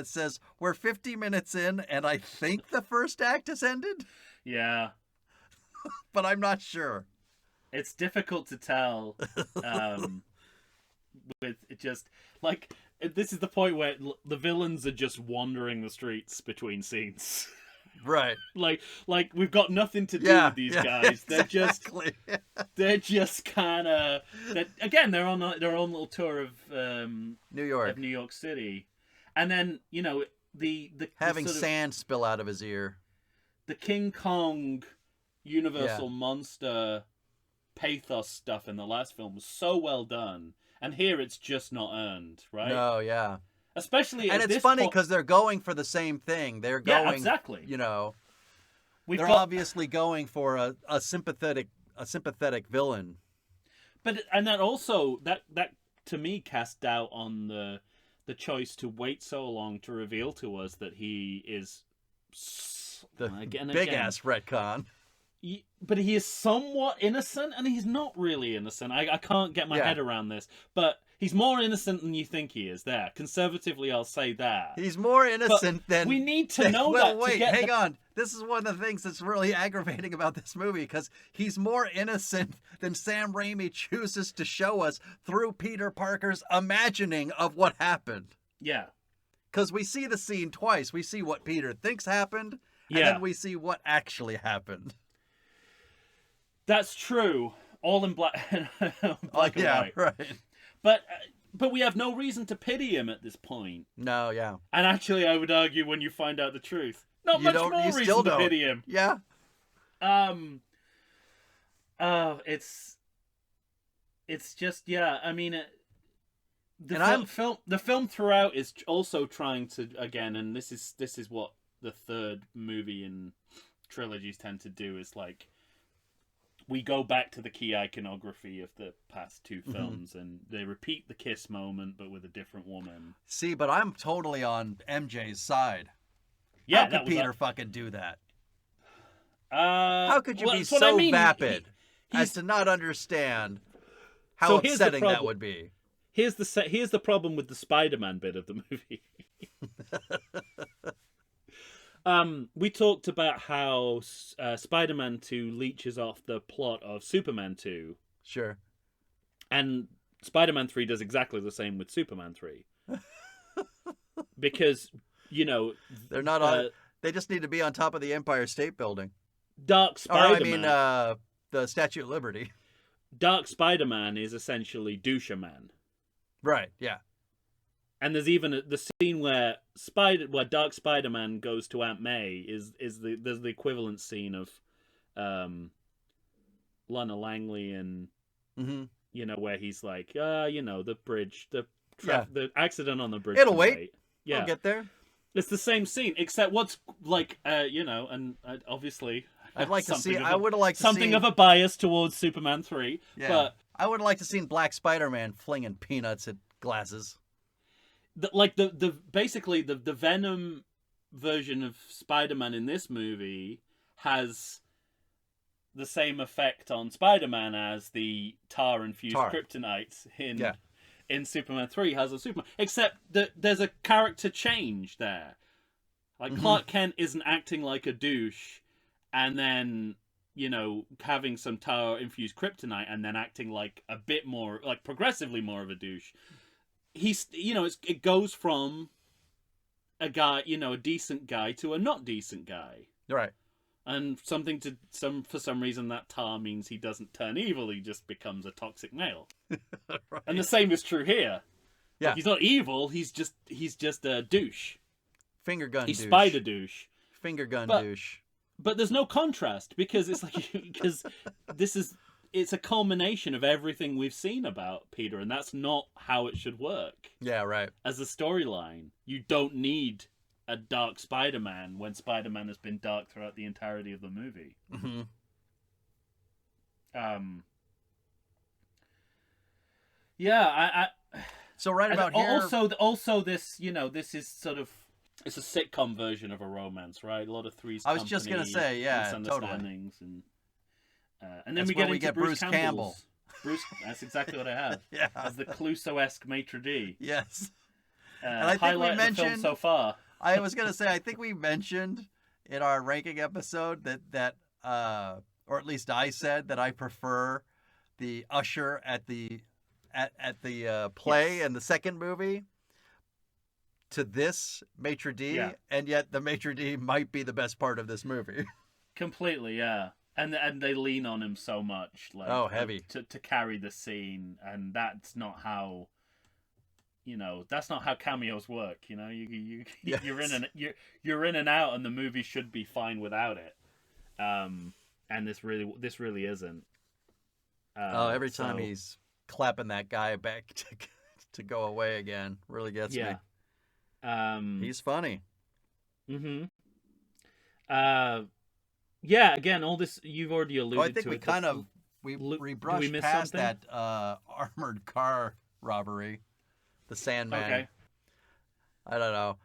says we're 50 minutes in, and I think the first act has ended, Yeah. but I'm not sure. It's difficult to tell. With it just like this is the point where the villains are just wandering the streets between scenes. Right. like we've got nothing to do with these guys. Exactly. They're just kind of again. They're on their own little tour of New York. of New York City, and then the Having sort of, sand spill out of his ear. the King Kong Universal monster pathos stuff in the last film was so well done, and here it's just not earned, right? No, yeah. Especially and it's funny because they're going for the same thing. They're going, exactly. They're obviously going for a sympathetic villain. And that also that to me cast doubt on the choice to wait so long to reveal to us that he is the big ass retcon. But he is somewhat innocent, and he's not really innocent. I can't get my head around this, but he's more innocent than you think he is. There, conservatively, I'll say that. He's more innocent than... We need to know well, that. Wait, hang on. This is one of the things that's really aggravating about this movie, because he's more innocent than Sam Raimi chooses to show us through Peter Parker's imagining of what happened. Yeah. Because we see the scene twice. We see what Peter thinks happened, and then we see what actually happened. That's true. All in black and white. Right. But we have no reason to pity him at this point. No, yeah. And actually, I would argue when you find out the truth, not much more reason to pity him. Yeah. It's just I mean, the film throughout is also trying to again, and this is what the third movie in trilogies tend to do is like. We go back to the key iconography of the past two films, and they repeat the kiss moment, but with a different woman. See, but I'm totally on MJ's side. Yeah, how could Peter fucking do that? How could you be so vapid as to not understand how upsetting that would be? Here's the problem with the Spider-Man bit of the movie. We talked about how Spider-Man 2 leeches off the plot of Superman 2. Sure. And Spider-Man 3 does exactly the same with Superman 3. Because, they're not on... They just need to be on top of the Empire State Building. Dark Spider-Man... the Statue of Liberty. Dark Spider-Man is essentially Doucher Man. Right, yeah. And there's even the scene where Dark Spider-Man goes to Aunt May there's the equivalent scene of Lana Langley and where he's like the bridge the accident on the bridge. It'll wait. Yeah, I'll get there. It's the same scene except what's like and obviously I'd like to see. I would have liked something of a bias towards Superman 3. Yeah, but I would have liked to seen Black Spider-Man flinging peanuts at glasses. Basically the Venom version of Spider-Man in this movie has the same effect on Spider-Man as the tar-infused kryptonite in Superman 3 has on Superman. Except that there's a character change there. Like Clark Kent isn't acting like a douche and then, having some tar-infused kryptonite and then acting like a bit more, like progressively more of a douche. He's, it goes from a guy, a decent guy to a not decent guy. Right. And for some reason that tar means he doesn't turn evil, he just becomes a toxic male. Right. And the same is true here. Yeah. Like, he's not evil, he's just a douche. Finger gun he's douche. Spider douche. Finger gun douche. But there's no contrast because it's like it's a culmination of everything we've seen about Peter, and that's not how it should work. Yeah, right. As a storyline, you don't need a dark Spider-Man when Spider-Man has been dark throughout the entirety of the movie. So right about here. Also, this this is sort of it's a sitcom version of a romance, right? A lot of Three's Company. I was just gonna say, yeah, misunderstandings totally. And then we get Bruce Campbell. Bruce. That's exactly what I have. Yeah. As the Clouseau-esque maitre d'. Yes. And I think Highlight we of the film mentioned so far. I was gonna say I think we mentioned in our ranking episode that or at least I said that I prefer the usher at the play Yes. in the second movie to this maitre d', Yeah. and yet the maitre d' might be the best part of this movie. Completely, yeah. And they lean on him so much, like Heavy to carry the scene, and that's not how. That's not how cameos work. Yes. you're in and out, and the movie should be fine without it. And this really isn't. Every time he's clapping that guy back to go away again, really gets me. He's funny. Mm-hmm. Yeah. Again, all this you've already alluded to. I think we kind of we brushed past that armored car robbery, the Sandman. Okay. I don't know.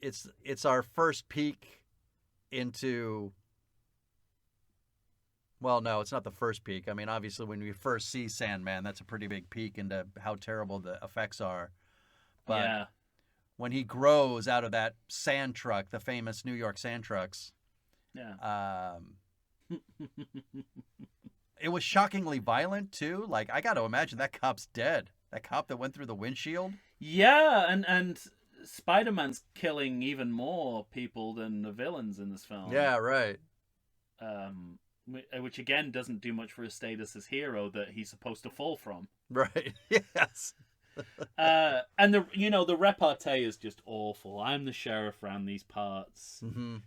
It's our first peek into. Well, no, it's not the first peek. I mean, obviously, when we first see Sandman, that's a pretty big peek into how terrible the effects are. But when he grows out of that sand truck, the famous New York sand trucks, it was shockingly violent too. Like, I got to imagine that cop's dead. That cop that went through the windshield. Yeah, and Spider-Man's killing even more people than the villains in this film. Yeah, right. Which again doesn't do much for his status as hero that he's supposed to fall from. Right. Yes. And the repartee is just awful. I'm the sheriff around these parts. Mm-hmm.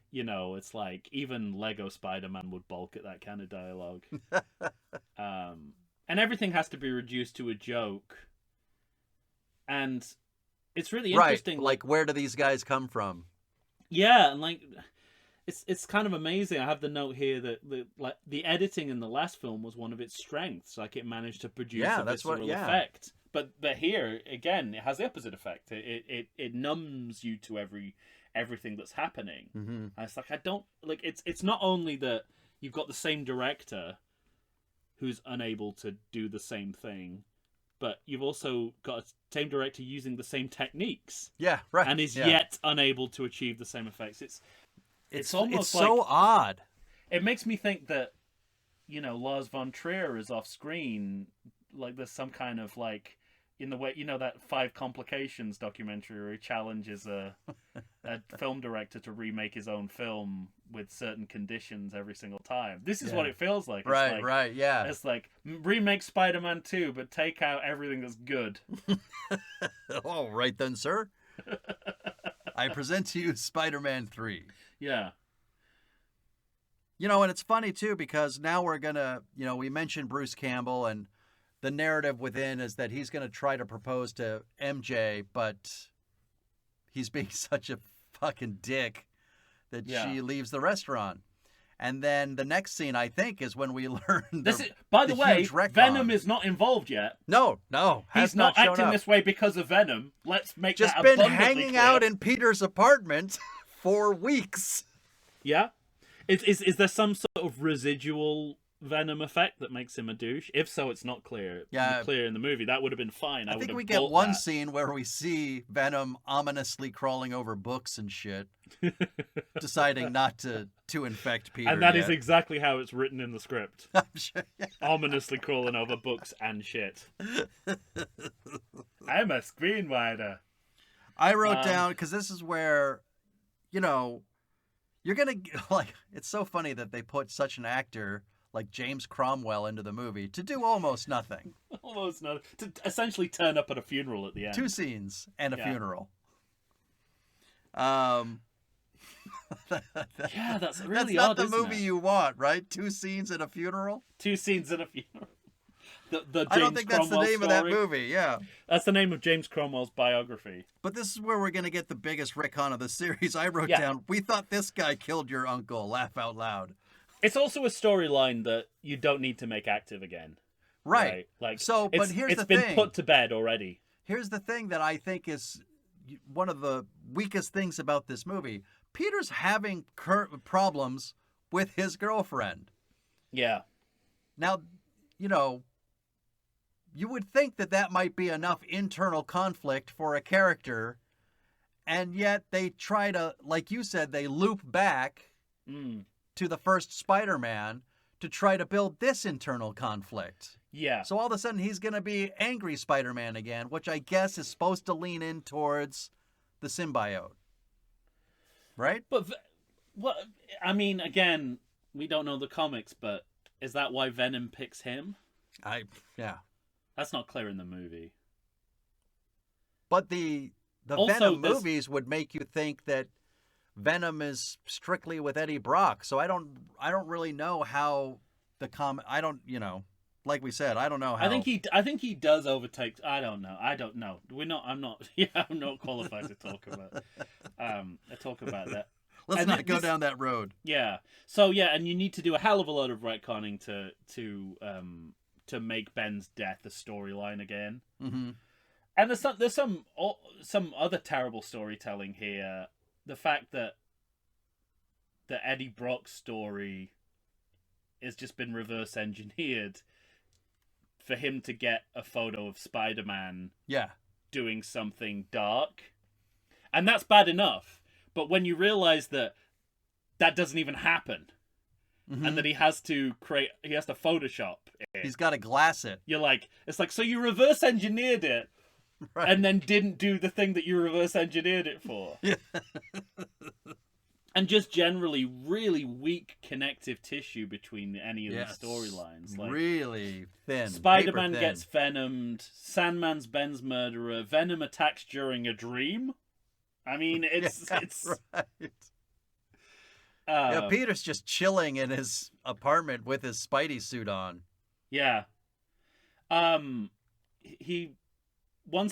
It's like even Lego Spider-Man would balk at that kind of dialogue. And everything has to be reduced to a joke. And it's really interesting. Right. Like, where do these guys come from? Yeah, and like it's kind of amazing. I have the note here that the editing in the last film was one of its strengths. Like, it managed to produce a visceral effect. But here again, it has the opposite effect. It numbs you to everything that's happening. Mm-hmm. And it's like, I don't like. It's not only that you've got the same director who's unable to do the same thing, but you've also got a same director using the same techniques. Yeah, right. And is yet unable to achieve the same effects. It's almost so like, odd. It makes me think that, Lars von Trier is off screen. Like, there's some kind of, like, in the way, that Five Complications documentary where he challenges a film director to remake his own film with certain conditions every single time. This is what it feels like. It's right, yeah. It's like, remake Spider-Man 2, but take out everything that's good. All right then, sir. I present to you Spider-Man 3. Yeah. And it's funny, too, because now we're going to, we mentioned Bruce Campbell, and the narrative within is that he's going to try to propose to MJ, but he's being such a fucking dick that she leaves the restaurant. And then the next scene, I think, is when we learn by the way, retcon. Venom is not involved yet. No. He's not acting this way because of Venom. Let's make just that been abundantly hanging clear. out in Peter's apartment for weeks. Yeah. Is there some sort of residual Venom effect that makes him a douche? If so, it's not clear. Yeah. Clear in the movie. That would have been fine. I think we get one scene where we see Venom ominously crawling over books and shit, deciding not to infect Peter. And that yet. is exactly how it's written in the script. I'm sure, yeah. Ominously crawling over books and shit. I'm a screenwriter. I wrote down, because this is where, you're going to, like, it's so funny that they put such an actor like James Cromwell into the movie to do almost nothing. Almost nothing. To essentially turn up at a funeral at the end. 2 scenes and a funeral. Yeah, that's really that's odd, not the isn't movie it? you want, right? 2 scenes and a funeral? 2 scenes at a funeral. The James I don't think that's the Cromwell name of that story. movie, yeah. That's the name of James Cromwell's biography. But this is where we're going to get the biggest retcon of the series. I wrote down, we thought this guy killed your uncle. Laugh out loud. It's also a storyline that you don't need to make active again. Right. Like, so, but here's the thing. It's been put to bed already. Here's the thing that I think is one of the weakest things about this movie. Peter's having current problems with his girlfriend. Yeah. Now, you would think that might be enough internal conflict for a character, and yet they try to, like you said, they loop back to the first Spider-Man to try to build this internal conflict. Yeah. So all of a sudden he's going to be angry Spider-Man again, which I guess is supposed to lean in towards the symbiote. Right? But, I mean, again, we don't know the comics, but is that why Venom picks him? Yeah. That's not clear in the movie. But the Also, Venom movies would make you think that Venom is strictly with Eddie Brock. So I don't really know how the like we said, I don't know how. I think he does overtake. I don't know. I'm not qualified to talk about that. Let's not go down that road. Yeah. So yeah, and you need to do a hell of a lot of retconning to make Ben's death a storyline again. Mm-hmm. And there's some other terrible storytelling here. The fact that the Eddie Brock story has just been reverse engineered for him to get a photo of Spider-Man doing something dark. And that's bad enough. But when you realize that doesn't even happen, and that he has to Photoshop it. He's got to glass it. You're like, it's like, so you reverse engineered it, right, and then didn't do the thing that you reverse engineered it for. Yeah. And just generally really weak connective tissue between any of the storylines. Like, really thin. Spider-Man gets venomed. Sandman's Ben's murderer. Venom attacks during a dream. I mean, it's right. Peter's just chilling in his apartment with his Spidey suit on. Yeah. Once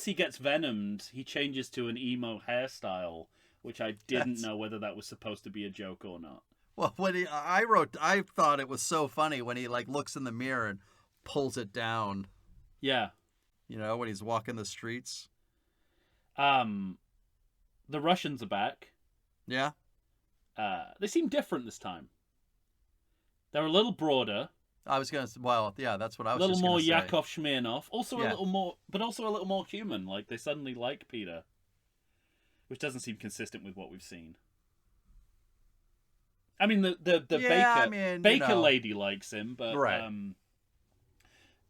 he gets venomed, he changes to an emo hairstyle, which I didn't know whether that was supposed to be a joke or not. Well, I thought it was so funny when he like looks in the mirror and pulls it down. Yeah. You know, when he's walking the streets. The Russians are back. Yeah. They seem different this time. They're a little broader. I was gonna. Well, yeah, that's what I was. A little more say. Yakov Smirnoff. Also a little more, but also a little more human. Like they suddenly like Peter, which doesn't seem consistent with what we've seen. I mean, the Baker lady likes him, but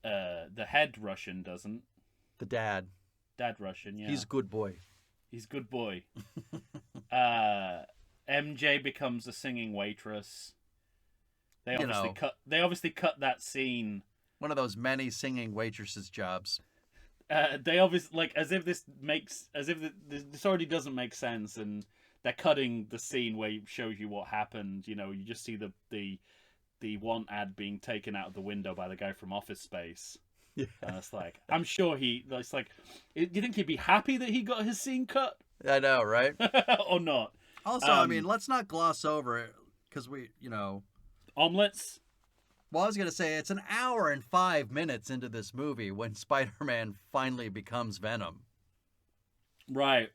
the head Russian doesn't. The dad Russian, yeah. He's a good boy. MJ becomes a singing waitress. They obviously cut that scene. One of those many singing waitresses jobs. They obviously as if this already doesn't make sense, and they're cutting the scene where it shows you what happened. You know, you just see the want ad being taken out of the window by the guy from Office Space. Yeah. And it's like, I'm sure it's like, do you think he'd be happy that he got his scene cut? I know, right? Or not? Also, I mean, let's not gloss over it, because omelets? Well, I was going to say, it's an hour and 5 minutes into this movie when Spider-Man finally becomes Venom. Right.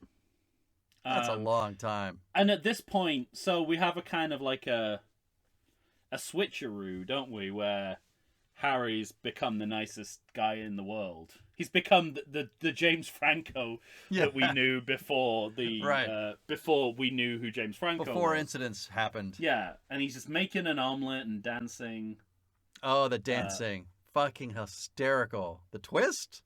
That's a long time. And at this point, so we have a kind of like a switcheroo, don't we, where Harry's become the nicest guy in the world. He's become the James Franco that we knew before before we knew who James Franco was. Before incidents happened. Yeah, and he's just making an omelet and dancing. Oh, the dancing. Fucking hysterical. The twist?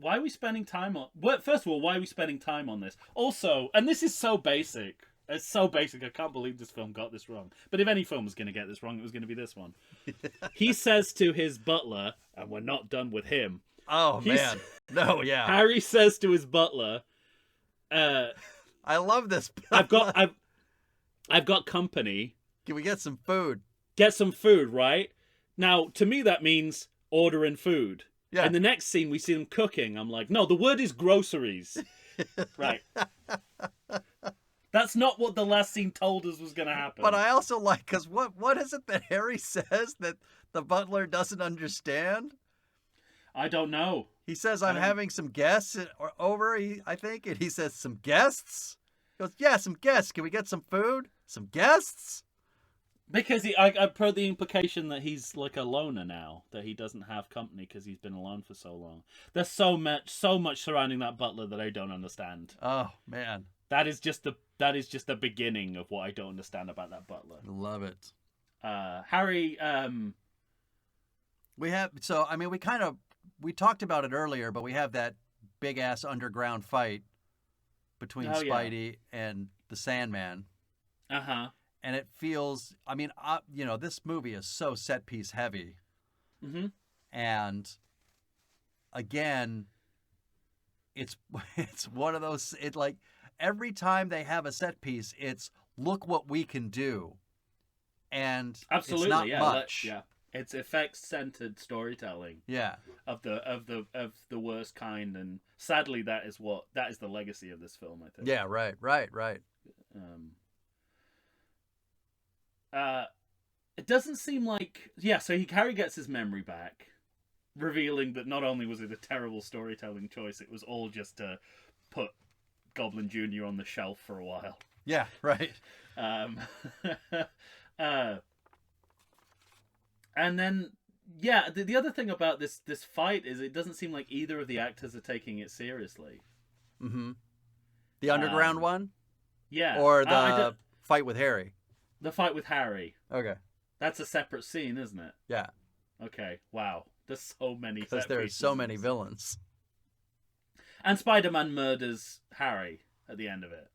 Why are we spending time on... Well, first of all, why are we spending time on this? Also, and this is so basic. It's so basic. I can't believe this film got this wrong. But if any film was going to get this wrong, it was going to be this one. He says to his butler, and we're not done with him. Oh, man. No, yeah. Harry says to his butler, I love this. I've got company. Can we get some food? Get some food, right? Now, to me, that means ordering food. Yeah. In the next scene, we see them cooking. I'm like, no, the word is groceries. Right. That's not what the last scene told us was going to happen. But I also like, because what is it that Harry says that the butler doesn't understand? I don't know. He says, I'm having some guests over, I think, and he says, some guests? He goes, yeah, some guests. Can we get some food? Some guests? Because I put the implication that he's like a loner now, that he doesn't have company because he's been alone for so long. There's so much surrounding that butler that I don't understand. Oh man, that is just the beginning of what I don't understand about that butler. Love it. Harry. We have we talked about it earlier, but we have that big ass underground fight between Spidey and the Sandman. And it feels, this movie is so set piece heavy. Mm-hmm. And again, it's one of those, every time they have a set piece, it's look what we can do. And absolutely, it's not much. It's effects centered storytelling. Yeah. Of the worst kind, and sadly that is the legacy of this film, I think. Yeah, right. It doesn't seem like... so Harry gets his memory back, revealing that not only was it a terrible storytelling choice, it was all just to put Goblin Jr. on the shelf for a while. Yeah, right. And then, the other thing about this fight is it doesn't seem like either of the actors are taking it seriously. Mm-hmm. The underground one? Yeah. Or the fight with Harry? The fight with Harry. Okay. That's a separate scene, isn't it? Yeah. Okay, wow. There's so many because there are so many villains. And Spider-Man murders Harry at the end of it.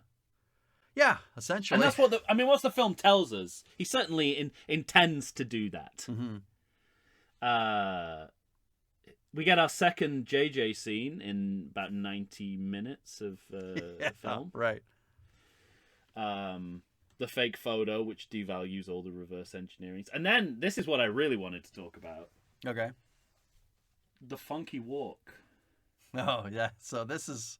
Yeah, essentially. And that's what what the film tells us. He certainly intends to do that. Mm-hmm. We get our second JJ scene in about 90 minutes of film. Right. The fake photo, which devalues all the reverse engineering. And then, this is what I really wanted to talk about. Okay. The funky walk. Oh, yeah. So this is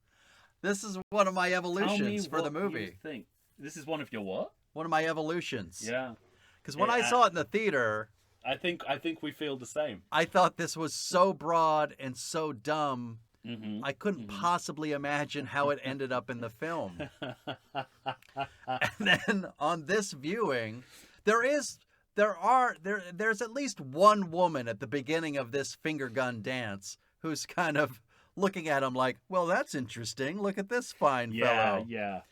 one of my evolutions for the movie. You think. This is one of your what? One of my evolutions. Yeah. Because when I saw it in the theater... I think we feel the same. I thought this was so broad and so dumb, mm-hmm. I couldn't possibly imagine how it ended up in the film. And then on this viewing, there's at least one woman at the beginning of this finger gun dance who's kind of looking at him like, well, that's interesting. Look at this fine fellow. Yeah.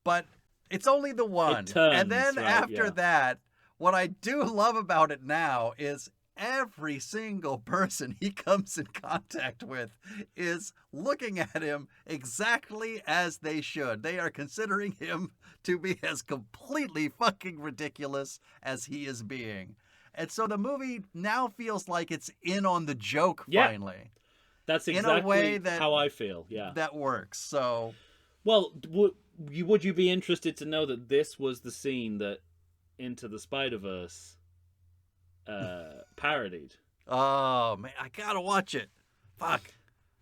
But it's only the one. And then after that, what I do love about it now is every single person he comes in contact with is looking at him exactly as they should. They are considering him to be as completely fucking ridiculous as he is being. And so the movie now feels like it's in on the joke finally. That's exactly in a way how I feel, that works. So, well, would you be interested to know that this was the scene that Into the Spider-Verse parodied? Oh man, I gotta watch it. Fuck.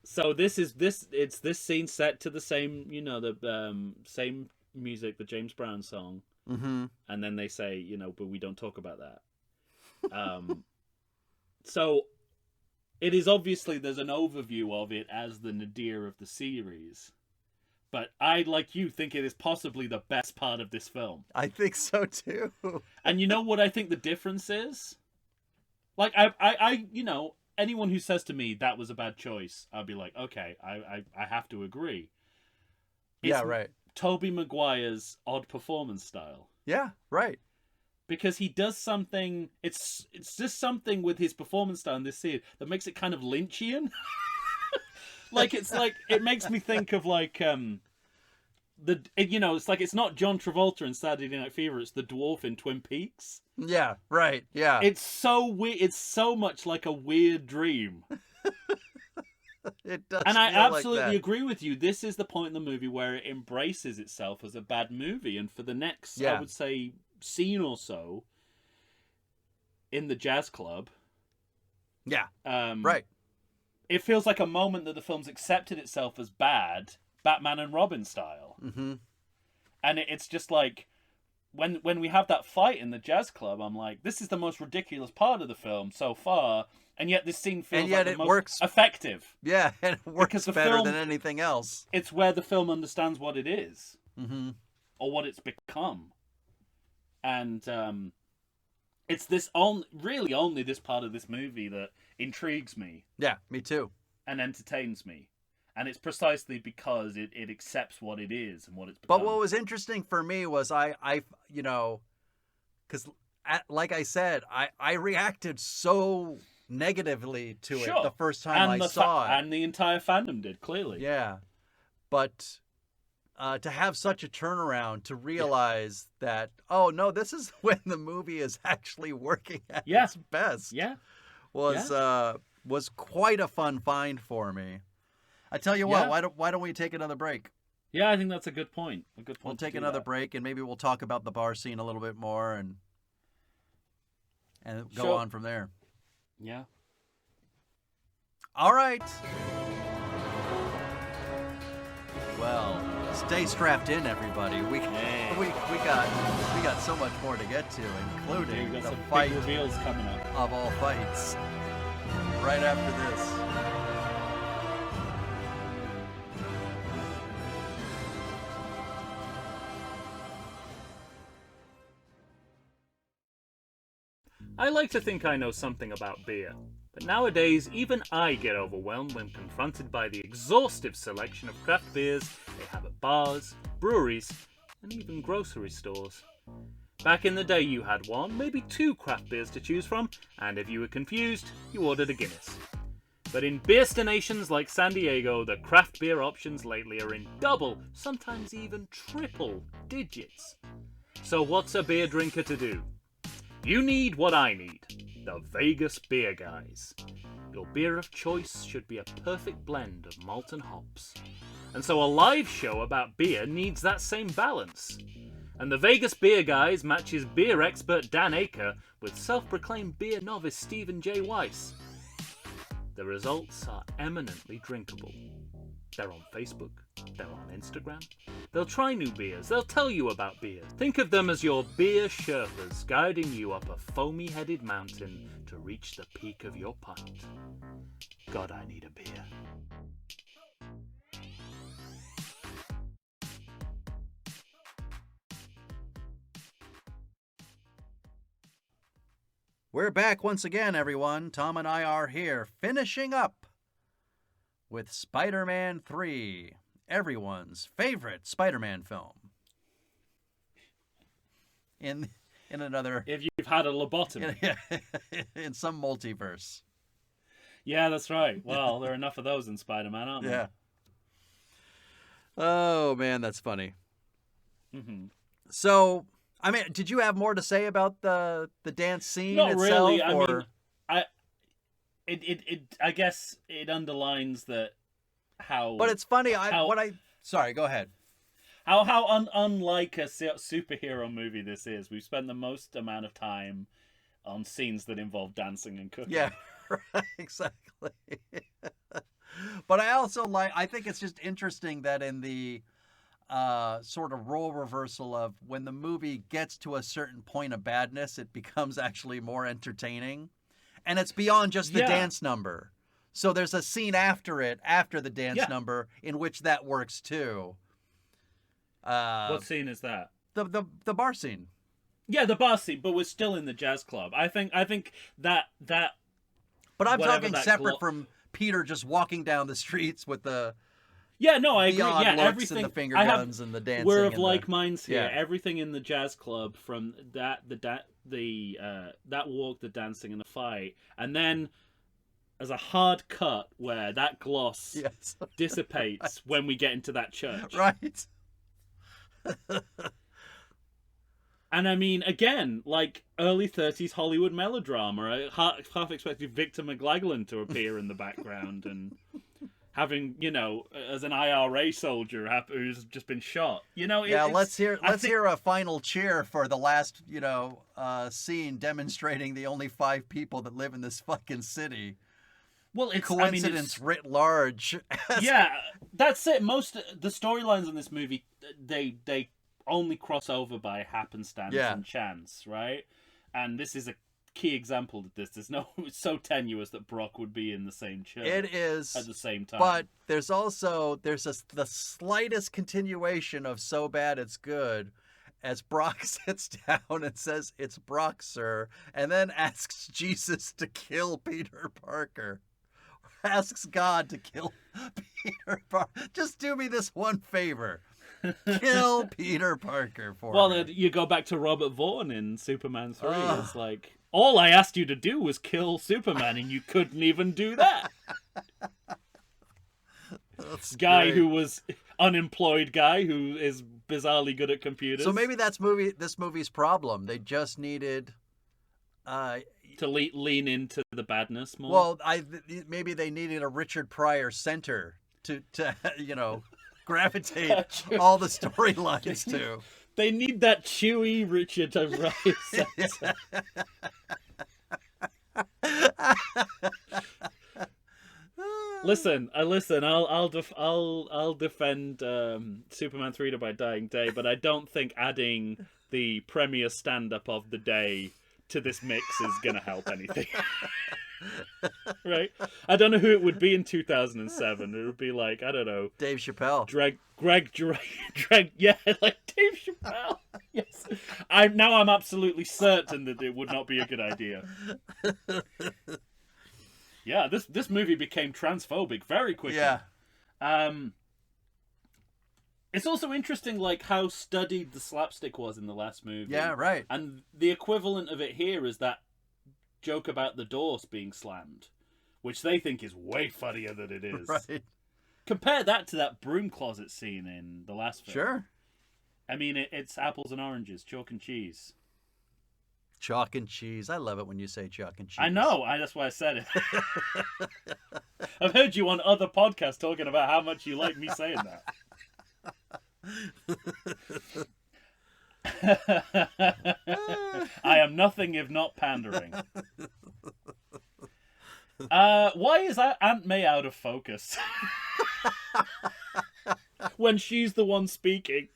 So it's this scene set to the same, the same music, the James Brown song, mm-hmm. and then they say, but we don't talk about that. So it is obviously there's an overview of it as the nadir of the series. But I, like you, think it is possibly the best part of this film. I think so too. And you know what I think the difference is? Like, I anyone who says to me that was a bad choice, I'll be like, okay, I have to agree. It's right. Tobey Maguire's odd performance style. Yeah, right. Because he does something, it's just something with his performance style in this scene that makes it kind of Lynchian. It makes me think of it's not John Travolta in Saturday Night Fever, it's the dwarf in Twin Peaks. Yeah, right. Yeah. It's so weird. It's so much like a weird dream. It does. And I absolutely like agree with you. This is the point in the movie where it embraces itself as a bad movie, and for the next, I would say, scene or so in the jazz club. Yeah. Right. It feels like a moment that the film's accepted itself as bad, Batman and Robin style. Mm-hmm. And it's just like, when we have that fight in the jazz club, I'm like, this is the most ridiculous part of the film so far, and yet this scene feels like the most works effective. Yeah, and it works better than anything else. It's where the film understands what it is. Mm-hmm. Or what it's become. And it's really only this part of this movie that intrigues me Yeah, me too. and entertains me. And it's precisely because it accepts what it is and what it's become. But what was interesting for me was I you know, because like I said, I reacted so negatively to it the first time I saw it. And the entire fandom did, clearly. Yeah. But to have such a turnaround, to realize that, oh, no, this is when the movie is actually working at its best, was quite a fun find for me. I tell you what, why don't we take another break? Yeah, I think that's a good point. We'll take another break, and maybe we'll talk about the bar scene a little bit more and go on from there. Yeah. All right. Well, stay strapped in, everybody. We got so much more to get to, including the fight big reveals coming up of all fights. Right after this. I like to think I know something about beer, but nowadays even I get overwhelmed when confronted by the exhaustive selection of craft beers they have at bars, breweries, and even grocery stores. Back in the day you had one, maybe two craft beers to choose from, and if you were confused, you ordered a Guinness. But in beerstinations like San Diego, the craft beer options lately are in double, sometimes even triple digits. So what's a beer drinker to do? You need what I need, the Vegas Beer Guys. Your beer of choice should be a perfect blend of malt and hops. And so a live show about beer needs that same balance. And the Vegas Beer Guys matches beer expert Dan Aker with self-proclaimed beer novice Stephen J. Weiss. The results are eminently drinkable. They're on Facebook, they're on Instagram. They'll try new beers, they'll tell you about beer. Think of them as your beer Sherpas guiding you up a foamy-headed mountain to reach the peak of your pint. God, I need a beer. We're back once again, everyone. Tom and I are here, finishing up with Spider-Man 3, everyone's favorite Spider-Man film. In another... If you've had a lobotomy. In some multiverse. Yeah, that's right. Well, there are enough of those in Spider-Man, aren't there? Yeah. Oh, man, that's funny. Mm-hmm. So, I mean, did you have more to say about the dance scene Not itself? really. Or... I guess it underlines that how. But it's funny. Sorry, go ahead. How unlike a superhero movie this is. We've spent the most amount of time on scenes that involve dancing and cooking. Yeah, right, exactly. But I think it's just interesting that in the sort of role reversal of when the movie gets to a certain point of badness, it becomes actually more entertaining. And it's beyond just the dance number. So there's a scene after the dance number, in which that works too. What scene is that? The bar scene. Yeah, the bar scene, but we're still in the jazz club. I think that. But I'm talking separate from Peter just walking down the streets with the. Yeah, no, I agree. Yeah, everything. And the finger guns and the dancing. We're of like minds here. Yeah. Everything in the jazz club, from that walk, the dancing, and the fight, and then as a hard cut where that gloss dissipates when we get into that church. Right. And I mean, again, like early 30s Hollywood melodrama. I half expected Victor McLaglen to appear in the background and having, as an IRA soldier who's just been shot. Let's hear a final cheer for the last, scene demonstrating the only 5 people that live in this fucking city. Well, it's coincidence writ large. Yeah, that's it. Most the storylines in this movie, they only cross over by happenstance and chance, right? And this is a key example of this. It's so tenuous that Brock would be in the same church. It is at the same time. But there's the slightest continuation of so bad it's good, as Brock sits down and says, "It's Brock, sir," and then asks Jesus to kill Peter Parker. Asks God to kill Peter Parker. Just do me this one favor. Kill Peter Parker for me. Well, then you go back to Robert Vaughn in Superman 3. It's like, all I asked you to do was kill Superman, and you couldn't even do that. That's guy great. who was unemployed guy who is bizarrely good at computers. So maybe that's this movie's problem. They just needed to lean into the badness more. Well, maybe they needed a Richard Pryor center to gravitate all the storylines to. They need that chewy Richard Pryor center. Listen. I'll defend Superman 3 to my dying day, but I don't think adding the premier stand-up of the day to this mix is gonna help anything. Right? I don't know who it would be in 2007. It would be like, I don't know, Dave Chappelle. Greg, yeah, like Dave Chappelle. Yes, I'm absolutely certain that it would not be a good idea. Yeah, this movie became transphobic very quickly. Yeah. It's also interesting, like, how studied the slapstick was in the last movie. Yeah, right. And the equivalent of it here is that joke about the doors being slammed, which they think is way funnier than it is. Right. Compare that to that broom closet scene in the last film. Sure. I mean, it's apples and oranges, chalk and cheese. Chalk and cheese. I love it when you say chalk and cheese. I know. That's why I said it. I've heard you on other podcasts talking about how much you like me saying that. I am nothing if not pandering. Why is Aunt May out of focus? When she's the one speaking.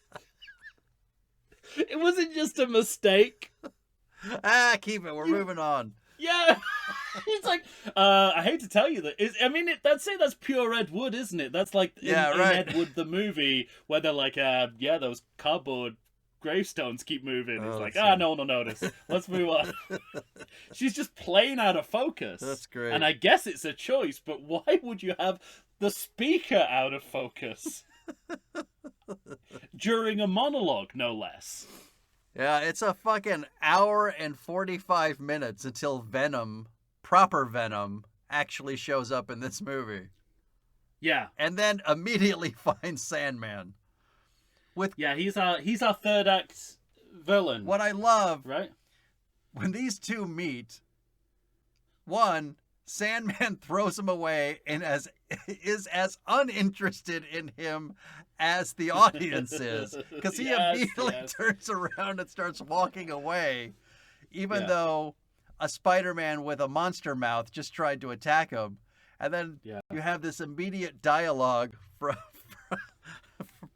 It wasn't just a mistake. Keep it. We're moving on. Yeah. It's like, I hate to tell you that. That's pure Ed Wood, isn't it? That's like in Ed Wood the movie, where they're like, those cardboard gravestones keep moving. It's like, no one will notice. Let's move on. She's just plain out of focus. That's great. And I guess it's a choice, but why would you have the speaker out of focus? During a monologue, no less. Yeah, it's a fucking hour and 45 minutes until Venom, proper Venom, actually shows up in this movie. Yeah. And then immediately finds Sandman. He's our third act villain. What I love, right? When these two meet, one, Sandman throws him away and is as uninterested in him as the audience is. Because he immediately turns around and starts walking away, even though a Spider-Man with a monster mouth just tried to attack him. And then you have this immediate dialogue from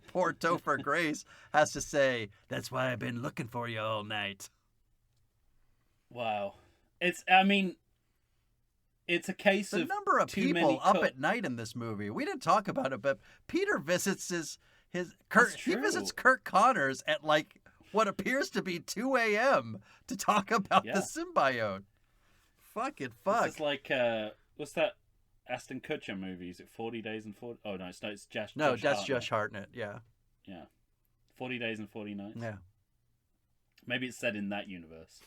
poor Topher Grace has to say, "That's why I've been looking for you all night." Wow. It's a case of the number of people up at night in this movie. We didn't talk about it, but Peter visits he visits Kirk Connors at like what appears to be 2 a.m. to talk about the symbiote. Fuck. This is like what's that Aston Kutcher movie? Is it 40 Days and 40? Oh no, it's Josh. No, that's Josh Hartnett. Yeah. 40 Days and 40 Nights. Yeah. Maybe it's set in that universe.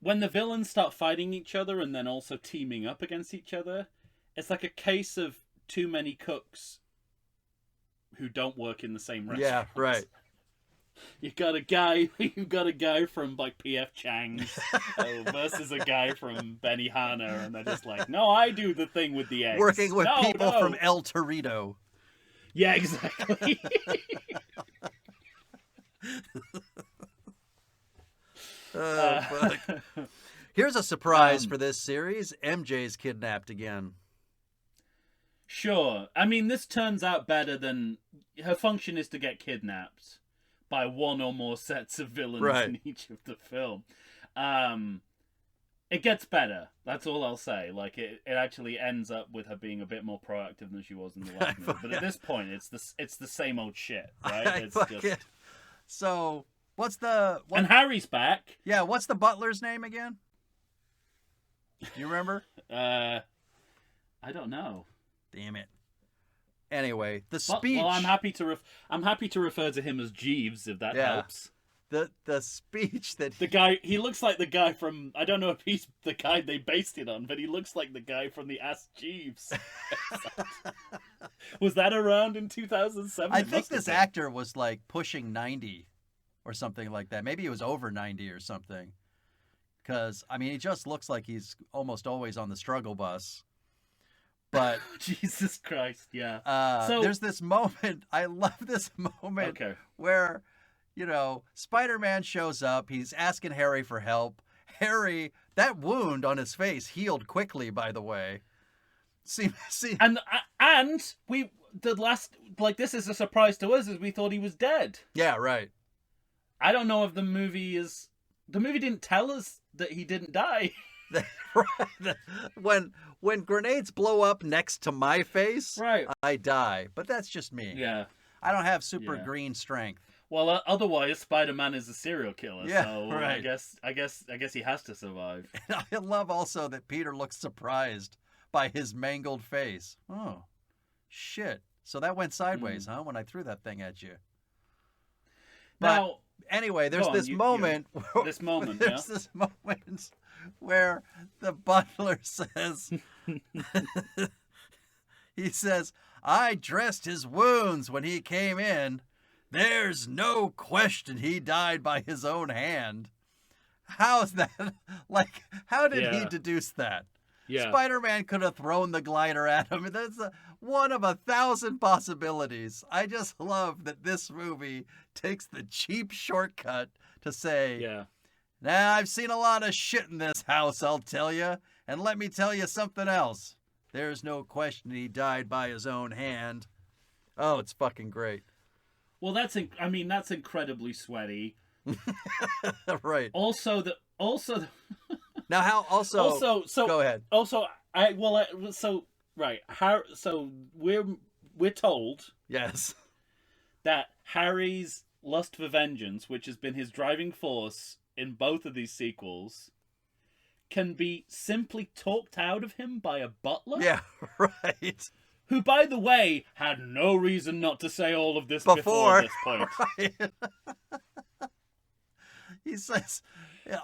When the villains start fighting each other and then also teaming up against each other, it's like a case of too many cooks who don't work in the same restaurant. Yeah, right. You've got a guy from like P.F. Chang's versus a guy from Benihana, and they're just like, no, I do the thing with the eggs. Working with people from El Torito. Yeah, exactly. Fuck. Here's a surprise for this series. MJ's kidnapped again. Sure. I mean, this turns out better than... Her function is to get kidnapped by one or more sets of villains in each of the film. It gets better. That's all I'll say. Like, it actually ends up with her being a bit more proactive than she was in the last movie. But at this point, it's the same old shit, right? So, And Harry's back. Yeah, what's the butler's name again? Do you remember? I don't know. Damn it. Anyway, the speech. Well, I'm happy to refer to him as Jeeves, if that helps. The speech that the guy, he looks like the guy from, I don't know if he's the guy they based it on, but he looks like the guy from the Ask Jeeves. Was that around in 2007? I think this actor was like pushing 90 or something like that. Maybe he was over 90 or something. Because, I mean, he just looks like he's almost always on the struggle bus. But Jesus Christ, yeah. So there's this moment. I love this moment where, you know, Spider-Man shows up. He's asking Harry for help. Harry, that wound on his face healed quickly, by the way. See, and we this is a surprise to us, as we thought he was dead. Yeah, right. I don't know if the movie didn't tell us that he didn't die. When grenades blow up next to my face, right, I die. But that's just me. Yeah, I don't have super green strength. Well, otherwise Spider-Man is a serial killer. Yeah, so right. I guess he has to survive. And I love also that Peter looks surprised by his mangled face. Oh, shit! So that went sideways, huh? When I threw that thing at you. But now, anyway, there's this moment. This moment. There's this moment where the butler says, he says, "I dressed his wounds when he came in. There's no question he died by his own hand." How's that? Like, how did he deduce that? Yeah. Spider-Man could have thrown the glider at him. That's one of 1,000 possibilities. I just love that this movie takes the cheap shortcut to say, "Now, I've seen a lot of shit in this house, I'll tell you. And let me tell you something else. There's no question he died by his own hand." Oh, it's fucking great. Well, that's incredibly sweaty. Right. Also, now how also go ahead. Also, we're told that Harry's lust for vengeance, which has been his driving force in both of these sequels, can be simply talked out of him by a butler. Yeah, right. Who, by the way, had no reason not to say all of this before this point. Right. He says,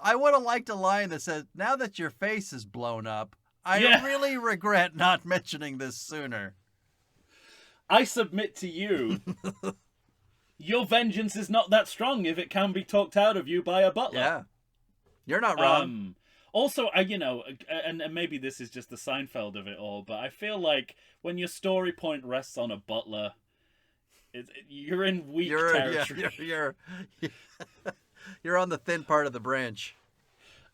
"I would have liked a line that says, 'Now that your face is blown up, I really regret not mentioning this sooner.'" I submit to you, your vengeance is not that strong if it can be talked out of you by a butler. Yeah, you're not wrong. Also, and maybe this is just the Seinfeld of it all, but I feel like when your story point rests on a butler, you're in weak territory. You're on the thin part of the branch.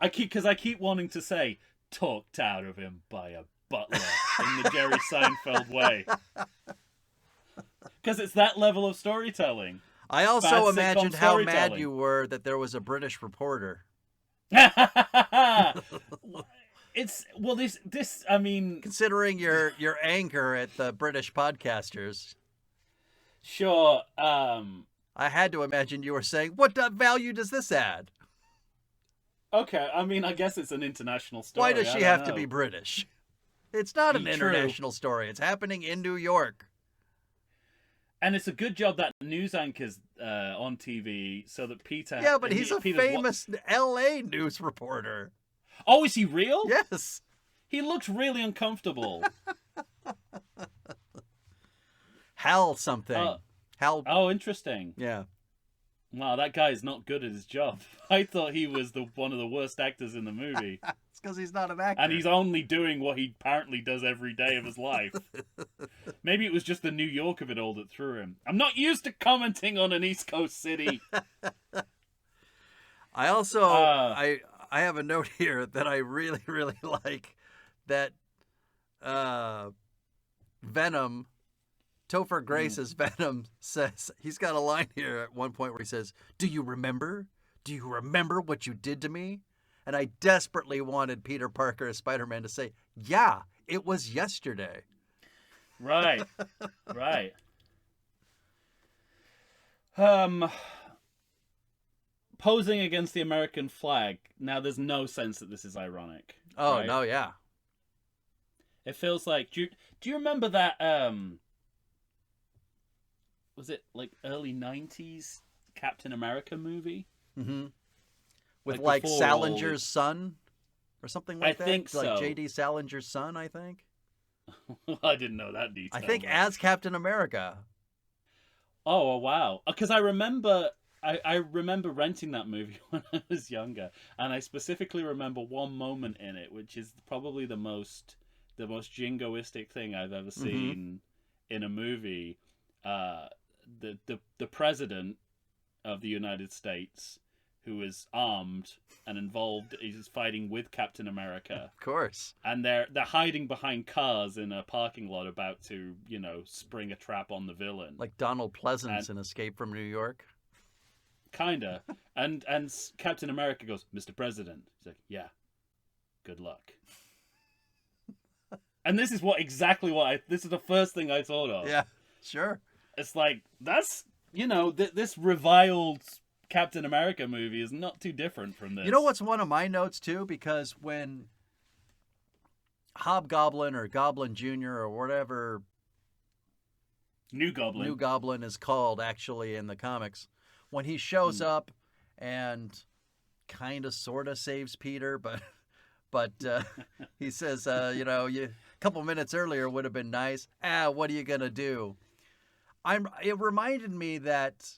I keep wanting to say, "talked out of him by a butler" in the Jerry Seinfeld way. Because it's that level of storytelling. I also imagined how mad you were that there was a British reporter. Considering your anger at the British podcasters. Sure. I had to imagine you were saying, "What value does this add?" Okay, I guess it's an international story. Why does she have to be British? It's not an international story. It's happening in New York. And it's a good job that news anchor's on TV so that Peter... Yeah, but he's a famous LA news reporter. Oh, is he real? Yes. He looks really uncomfortable. Hal something. Hal. Oh, interesting. Yeah. Wow, that guy is not good at his job. I thought he was one of the worst actors in the movie. It's because he's not an actor. And he's only doing what he apparently does every day of his life. Maybe it was just the New York of it all that threw him. I'm not used to commenting on an East Coast city. I also, I have a note here that I really, really like. That Venom... Topher Grace's Venom says, he's got a line here at one point where he says, "Do you remember? Do you remember what you did to me?" And I desperately wanted Peter Parker as Spider-Man to say, "Yeah, it was yesterday." Right. Right. posing against the American flag. Now, there's no sense that this is ironic. Oh, right? no, yeah. It feels like... Do you remember that... was it like early 90s Captain America movie? Mm-hmm. With Like like Salinger's son or something like that? I think so. Like J.D. Salinger's son, I think. I didn't know that detail. I think as Captain America. Oh, wow. Because I remember renting that movie when I was younger, and I specifically remember one moment in it, which is probably the most jingoistic thing I've ever seen in a movie. The president of the United States, who is armed and involved, is fighting with Captain America. Of course. And they're hiding behind cars in a parking lot, about to, spring a trap on the villain. Like Donald Pleasance in Escape from New York. Kinda. And Captain America goes, "Mr. President." He's like, "Yeah, good luck." And this is this is the first thing I thought of. Yeah, sure. It's like, that's, this reviled Captain America movie is not too different from this. You know what's one of my notes, too? Because when Hobgoblin or Goblin Jr. or whatever New Goblin is called, actually, in the comics, when he shows up and kind of sort of saves Peter, but he says, a couple minutes earlier would have been nice. What are you going to do? It reminded me that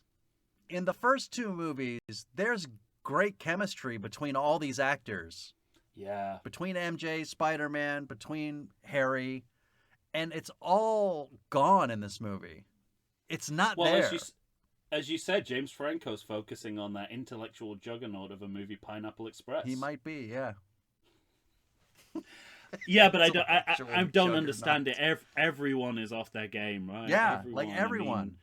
in the first two movies, there's great chemistry between all these actors. Yeah. Between MJ, Spider-Man, between Harry, and it's all gone in this movie. It's not there. As you said, James Franco's focusing on that intellectual juggernaut of a movie, Pineapple Express. He might be, yeah. Yeah, but I don't understand it. Everyone is off their game, right? Yeah, everyone.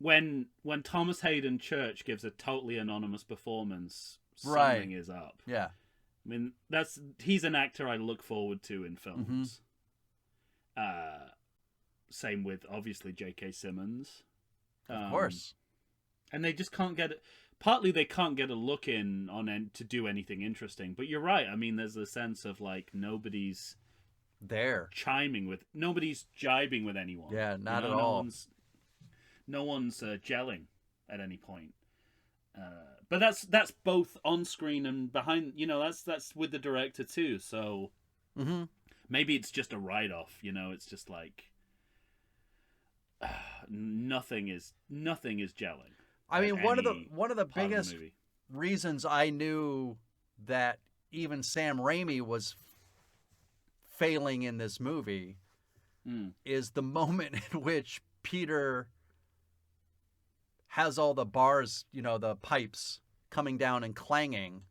I mean, when Thomas Hayden Church gives a totally anonymous performance, right, something is up. Yeah. I mean, he's an actor I look forward to in films. Same with, obviously, J.K. Simmons. Of course. And they just can't get it. Partly they can't get a look in on to do anything interesting. But you're right. I mean, there's a sense of like nobody's there nobody's jibing with anyone. Yeah, not at all. No one's gelling at any point. But that's both on screen and behind. That's with the director too. So maybe it's just a write-off. It's just like nothing is gelling. I mean, one of the biggest reasons I knew that even Sam Raimi was failing in this movie is the moment in which Peter has all the bars, the pipes coming down and clanging,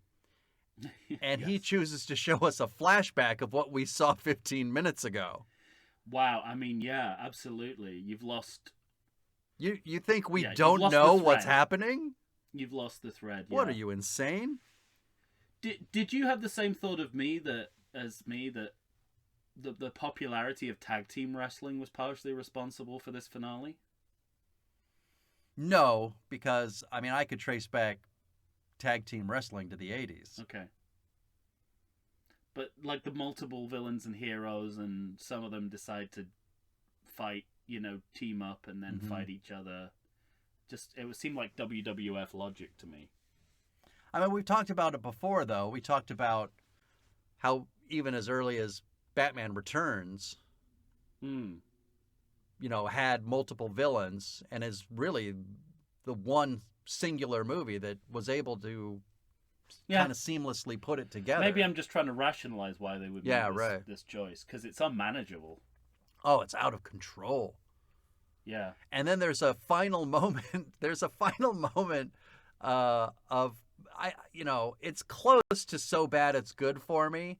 and yes, he chooses to show us a flashback of what we saw 15 minutes ago. Wow, I mean, yeah, absolutely. You've lost... You think we don't know what's happening? You've lost the thread. What, are you, insane? Did you have the same thought of me that the popularity of tag team wrestling was partially responsible for this finale? No, because I could trace back tag team wrestling to the 80s. Okay. But like the multiple villains and heroes, and some of them decide to fight, team up and then fight each other. It would seem like WWF logic to me. We've talked about it before, though. We talked about how even as early as Batman Returns, had multiple villains, and is really the one singular movie that was able to kind of seamlessly put it together. Maybe I'm just trying to rationalize why they would make this choice, because it's unmanageable. Oh, it's out of control. Yeah. And then there's a final moment. Of it's close to so bad it's good for me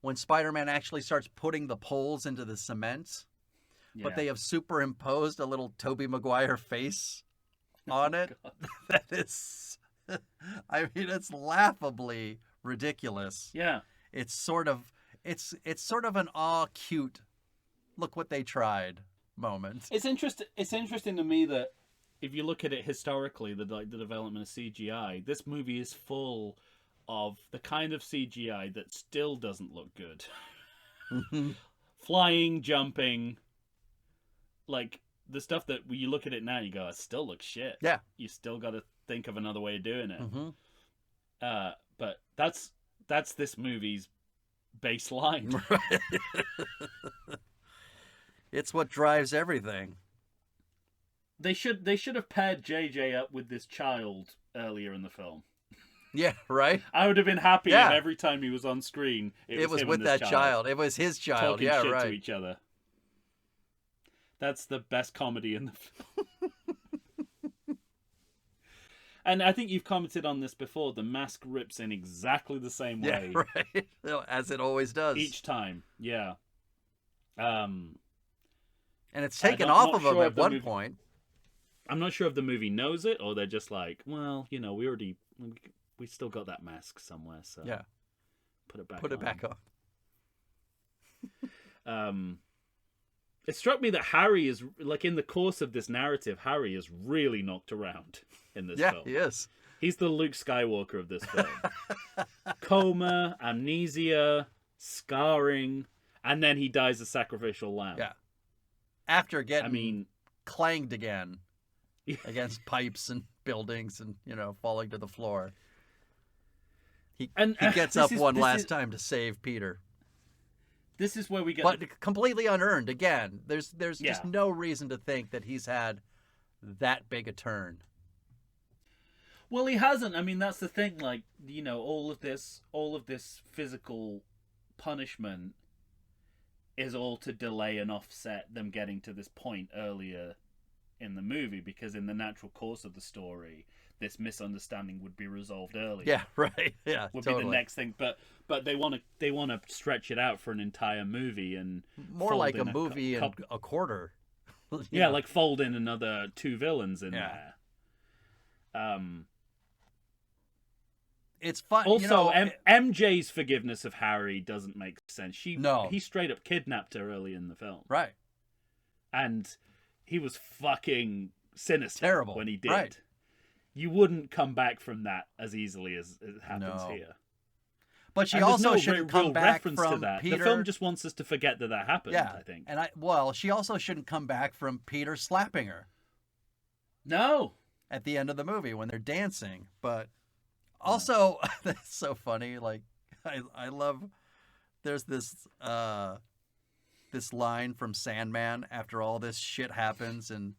when Spider-Man actually starts putting the poles into the cement, but they have superimposed a little Tobey Maguire face on it. That is, it's laughably ridiculous. Yeah. It's sort of an cute, look what they tried moment. It's interesting to me that, if you look at it historically, the development of CGI, this movie is full of the kind of CGI that still doesn't look good. Flying, jumping, like the stuff that when you look at it now, you go, it still looks shit. Yeah. You still got to think of another way of doing it. Mm-hmm. But that's this movie's baseline. It's what drives everything. They should have paired JJ up with this child earlier in the film. Yeah, right? I would have been happy if every time he was on screen, it was him with and this that child. It was his child. Talking yeah, shit right. to each other. That's the best comedy in the film. And I think you've commented on this before. The mask rips in exactly the same way. Yeah, right. As it always does. Each time. Yeah. And it's taken off of him at one point. I'm not sure if the movie knows it or they're just like, well, you know, we still got that mask somewhere, so yeah, put it back on. It struck me that Harry is, like, in the course of this narrative, Harry is really knocked around in this film. Yeah, he is. He's the Luke Skywalker of this film. Coma, amnesia, scarring, and then he dies a sacrificial lamb. Yeah. After getting clanged again against pipes and buildings and, falling to the floor. He gets up one last time to save Peter. This is where we get... But completely unearned, again. There's just no reason to think that he's had that big a turn. Well, he hasn't. I mean, that's the thing. Like, all of this physical punishment is all to delay and offset them getting to this point earlier in the movie, because in the natural course of the story, this misunderstanding would be resolved earlier. Yeah, right. Yeah, would be the next thing. But they want to stretch it out for an entire movie and more like a movie and a quarter. Yeah, like fold in another 2 villains in there. It's fun. Also, MJ's forgiveness of Harry doesn't make sense. He straight up kidnapped her early in the film. Right. And he was fucking sinister. Terrible. When he did. Right. You wouldn't come back from that as easily as it happens here. But she also shouldn't come back from to that. Peter. The film just wants us to forget that happened, I think. And she also shouldn't come back from Peter slapping her. No. At the end of the movie when they're dancing. But also, that's so funny. Like, I love, there's this line from Sandman after all this shit happens and,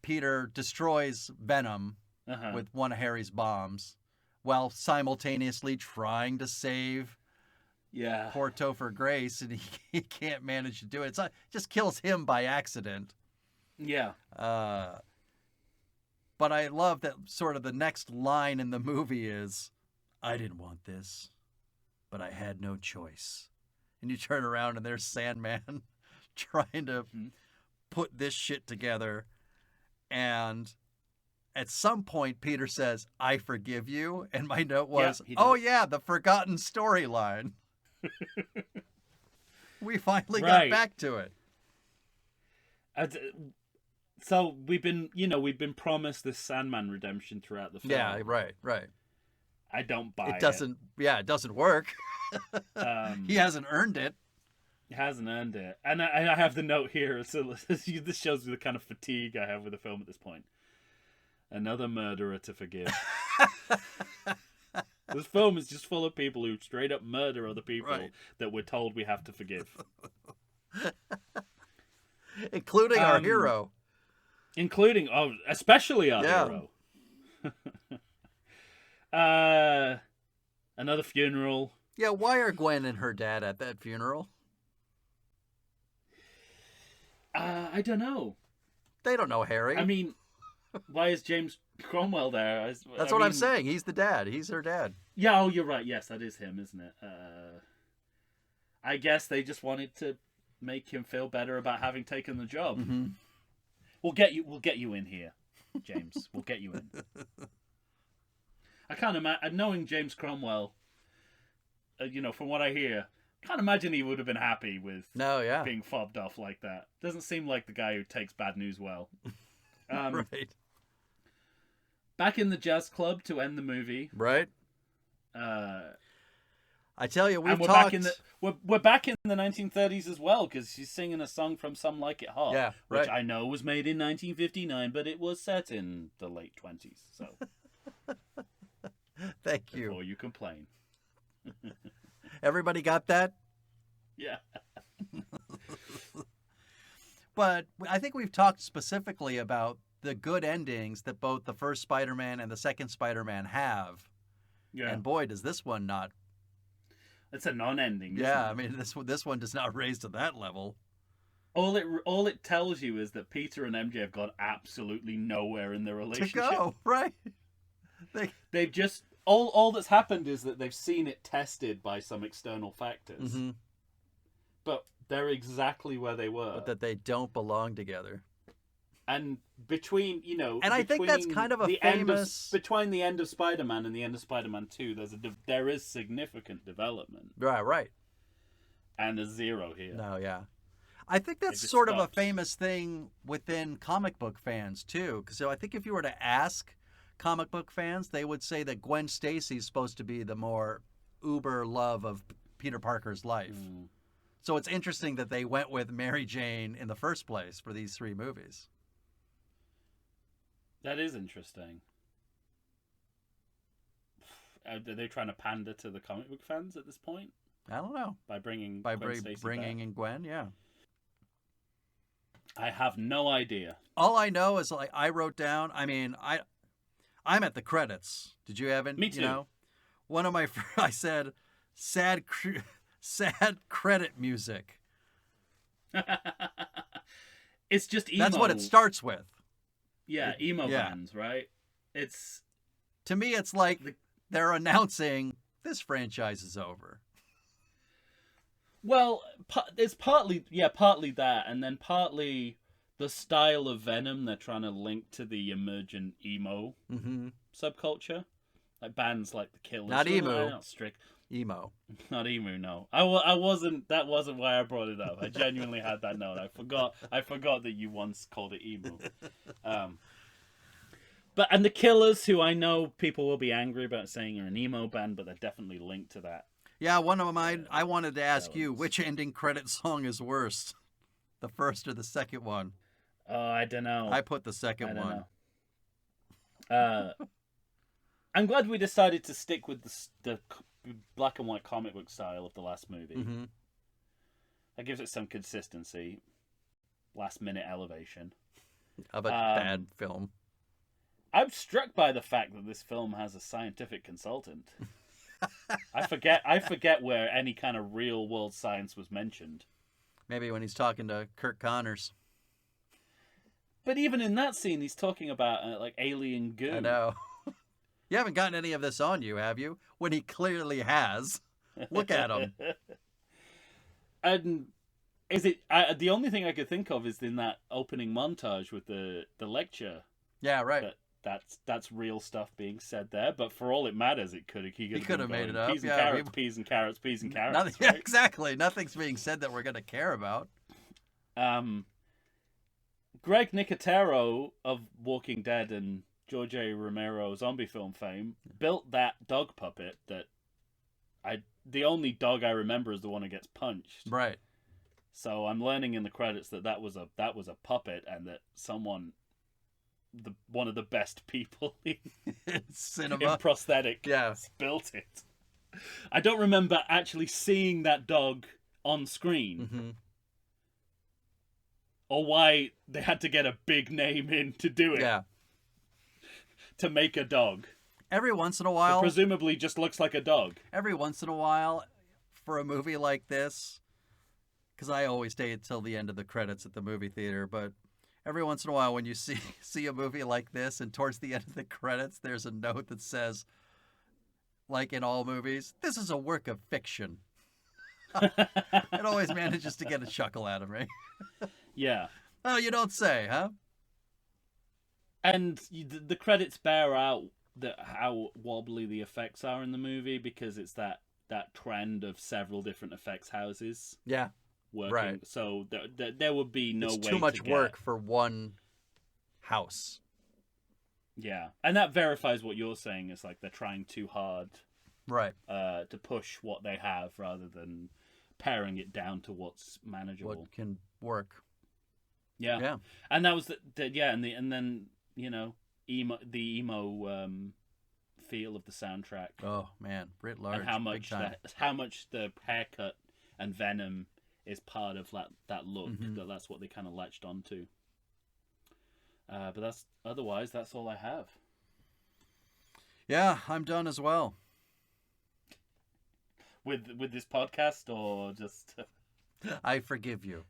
Peter destroys Venom with one of Harry's bombs while simultaneously trying to save poor Topher Grace, and he can't manage to do it. It just kills him by accident. Yeah. But I love that sort of the next line in the movie is, I didn't want this, but I had no choice. And you turn around and there's Sandman trying to put this shit together. And at some point, Peter says, I forgive you. And my note was, the forgotten storyline. We finally got back to it. So we've been promised this Sandman redemption throughout the film. Yeah, right. I don't buy it. It doesn't work. He hasn't earned it. He hasn't earned it. And I have the note here. So this shows you the kind of fatigue I have with the film at this point. Another murderer to forgive. This film is just full of people who straight up murder other people that we're told we have to forgive. Including our hero. Especially our hero. Another funeral. Yeah, why are Gwen and her dad at that funeral? I don't know. They don't know Harry. I mean, why is James Cromwell there? That's what I'm saying. He's the dad. He's her dad. Yeah, you're right. Yes, that is him, isn't it? I guess they just wanted to make him feel better about having taken the job. Mm-hmm. We'll get you in here, James. We'll get you in. I can't imagine knowing James Cromwell. From what I hear, Can't imagine he would have been happy with No, yeah. being fobbed off like that. Doesn't seem like the guy who takes bad news well. Right. Back in the jazz club to end the movie. Right. I tell you, we've we're talked... back in the we're back in the 1930s as well, because she's singing a song from Some Like It Hot, Yeah, right. which I know was made in 1959, but it was set in the late 20s. So Thank you. Before you complain. Everybody got that? Yeah. But I think we've talked specifically about the good endings that both the first Spider-Man and the second Spider-Man have. Yeah. And boy, does this one not. It's a non-ending. Yeah, I mean, this one does not raise to that level. All it tells you is that Peter and MJ have gone absolutely nowhere in their relationship. To go, right? They've just all that's happened is that they've seen it tested by some external factors. Mm-hmm. But they're exactly where they were. But that they don't belong together. And between, and I think that's kind of a famous... between the end of Spider-Man and the end of Spider-Man 2, there is significant development. Right. And a zero here. No, yeah. I think that's sort of a famous thing within comic book fans, too. Because I think if you were to ask comic book fans, they would say that Gwen Stacy's supposed to be the more uber love of Peter Parker's life. Mm. So it's interesting that they went with Mary Jane in the first place for these three movies. That is interesting. Are they trying to pander to the comic book fans at this point? I don't know. By bringing in Gwen, yeah. I have no idea. All I know is, like, I wrote down. I mean, I'm at the credits. Did you have it? Me too. You know, one of my I said sad credit music. It's just emo. That's what it starts with. Yeah, emo bands, right? To me, it's like they're announcing this franchise is over. Well, it's partly that, and then partly the style of Venom they're trying to link to the emergent emo subculture, like bands like the Killers. Not emo. Not strict. Emo. Not emo. No, I wasn't. That wasn't why I brought it up. I genuinely had that note. I forgot that you once called it emo. And the Killers, who I know people will be angry about saying are an emo band, but they're definitely linked to that. Yeah, one of mine. I wanted to ask you, which ending credit song is worse, the first or the second one? I don't know. I put the second one. I'm glad we decided to stick with the black and white comic book style of the last movie. Mm-hmm. That gives it some consistency. Last minute elevation of a bad film. I'm struck by the fact that this film has a scientific consultant. I forget where any kind of real world science was mentioned. Maybe when he's talking to Kirk Connors. But even in that scene, he's talking about like alien goo. I know. You haven't gotten any of this on you, have you? When he clearly has. Look at him. And is it the only thing I could think of is in that opening montage with the lecture. Yeah, right. That's real stuff being said there, but for all it matters, he could have made it up. Peas and carrots, peas and carrots, peas and carrots. Nothing, right? Yeah, exactly. Nothing's being said that we're going to care about. Greg Nicotero of Walking Dead and George A. Romero zombie film fame built that dog puppet that the only dog I remember is the one who gets punched. Right. So I'm learning in the credits that was a puppet, and that one of the best people in cinema, in prosthetics, built it. I don't remember actually seeing that dog on screen, or why they had to get a big name in to do it. Yeah, to make a dog. Every once in a while, it presumably just looks like a dog. Every once in a while, for a movie like this, because I always stay until the end of the credits at the movie theater, but every once in a while when you see a movie like this and towards the end of the credits there's a note that says, like in all movies, this is a work of fiction. It always manages to get a chuckle out of me. Yeah. Oh, you don't say, huh? And the credits bear out how wobbly the effects are in the movie, because it's that that trend of several different effects houses Yeah. working. Right. So there would be no way It's too much to work for one house. Yeah, and that verifies what you're saying. Is like they're trying too hard, Right. to push what they have rather than paring it down to what's manageable. What can work. Yeah. Yeah. And that was and then the emo feel of the soundtrack. Oh man, writ large, and how big much the haircut and Venom is part of that look. Mm-hmm. That's what they kind of latched onto. But that's all I have. Yeah, I'm done as well. With this podcast, or just I forgive you.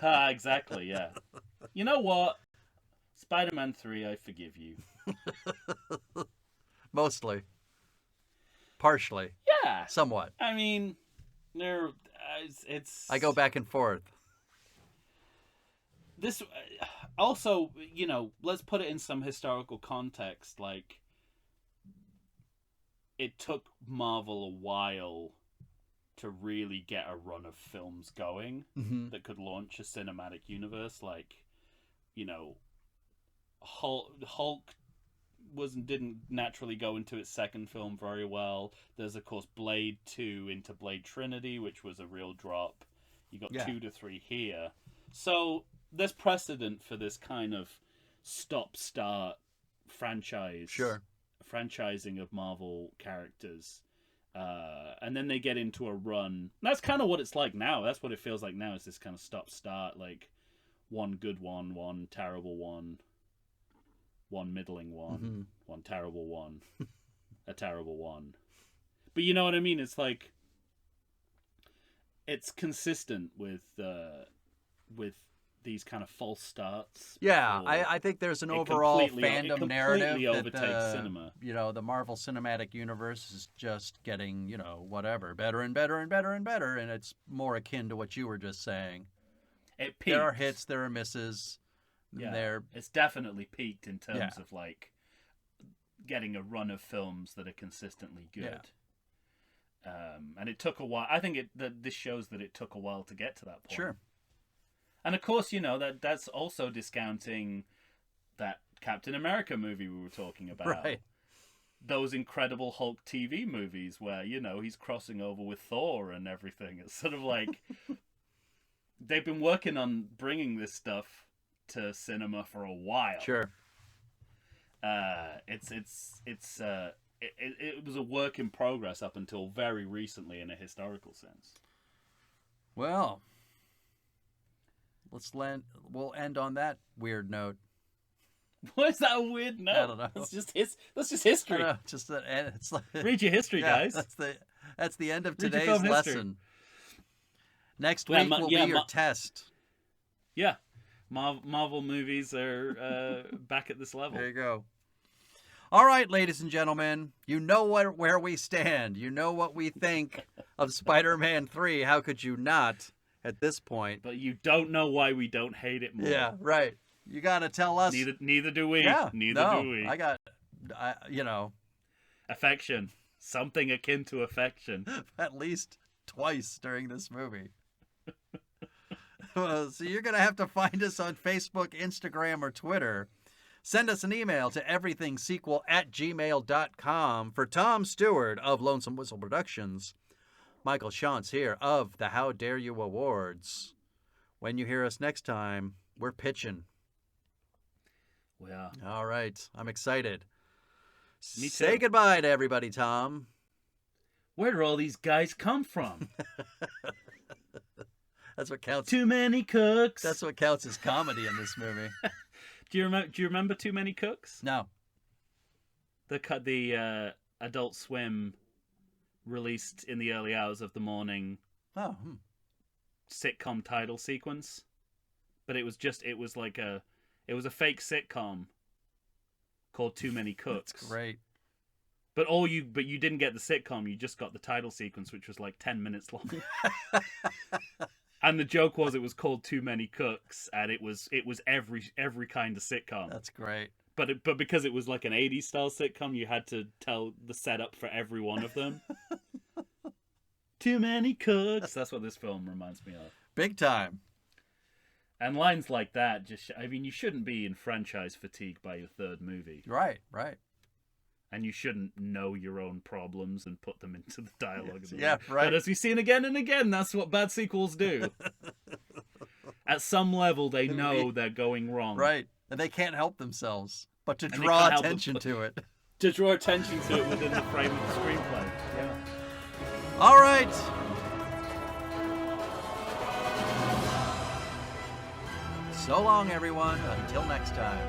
exactly, yeah. You know what? Spider-Man 3, I forgive you. Mostly. Partially. Yeah. Somewhat. I mean, it's I go back and forth. This also, let's put it in some historical context. Like, it took Marvel a while to really get a run of films going that could launch a cinematic universe. Like, Hulk didn't naturally go into its second film very well. There's of course Blade 2 into Blade Trinity, which was a real drop. You got 2 to 3 here. So there's precedent for this kind of stop-start franchise. Sure. Franchising of Marvel characters. And then they get into a run. That's kind of what it's like now. That's what it feels like now, is this kind of stop-start, like one good one terrible one middling one, one terrible one, a terrible one. But you know what I mean? It's like, it's consistent with these kind of false starts. Yeah, I think there's an overall fandom narrative that overtakes cinema. The Marvel Cinematic Universe is just getting, whatever, better and better and better and better, and it's more akin to what you were just saying. It peaked. There are hits, there are misses. Yeah, it's definitely peaked in terms of like getting a run of films that are consistently good. Yeah. And it took a while. I think this shows that it took a while to get to that point. Sure. And of course, that's also discounting that Captain America movie we were talking about. Right. Those Incredible Hulk TV movies where, he's crossing over with Thor and everything. It's sort of like they've been working on bringing this stuff to cinema for a while. Sure. It was a work in progress up until very recently in a historical sense. Well, we'll end on that weird note. What is that a weird note? I don't know. That's just history. I know, just that it's like, read your history, guys. That's the end of Read today's lesson. Next week will be your test. Yeah. Marvel movies are back at this level. There you go. All right, ladies and gentlemen, you know where we stand. You know what we think of Spider-Man 3. How could you not at this point? But you don't know why we don't hate it more. Yeah, right. You got to tell us. Neither do we. Yeah, Neither do we. Affection. Something akin to affection. At least twice during this movie. So you're going to have to find us on Facebook, Instagram, or Twitter. Send us an email to everythingsequel@gmail.com. For Tom Stewart of Lonesome Whistle Productions, Michael Shantz here of the How Dare You Awards. When you hear us next time, we're pitching. Yeah. All right. I'm excited. Me too. Say goodbye to everybody, Tom. Where do all these guys come from? That's what counts. Too Many Cooks. That's what counts as comedy in this movie. Do you remember Too Many Cooks? No. The Adult Swim released in the early hours of the morning sitcom title sequence, but it was a fake sitcom called Too Many Cooks. That's great. But you didn't get the sitcom, you just got the title sequence, which was like 10 minutes long. And the joke was it was called Too Many Cooks, and it was every kind of sitcom. That's great. But because it was like an 80s style sitcom, you had to tell the setup for every one of them. Too many cooks. That's what this film reminds me of. Big time. And lines like that you shouldn't be in franchise fatigue by your third movie. Right. And you shouldn't know your own problems and put them into the dialogue. Yeah, right. But as we've seen again and again, that's what bad sequels do. At some level, they know they're going wrong. Right. And they can't help themselves but to draw attention to it. To draw attention to it within the frame of the screenplay. Yeah. All right. So long, everyone. Until next time.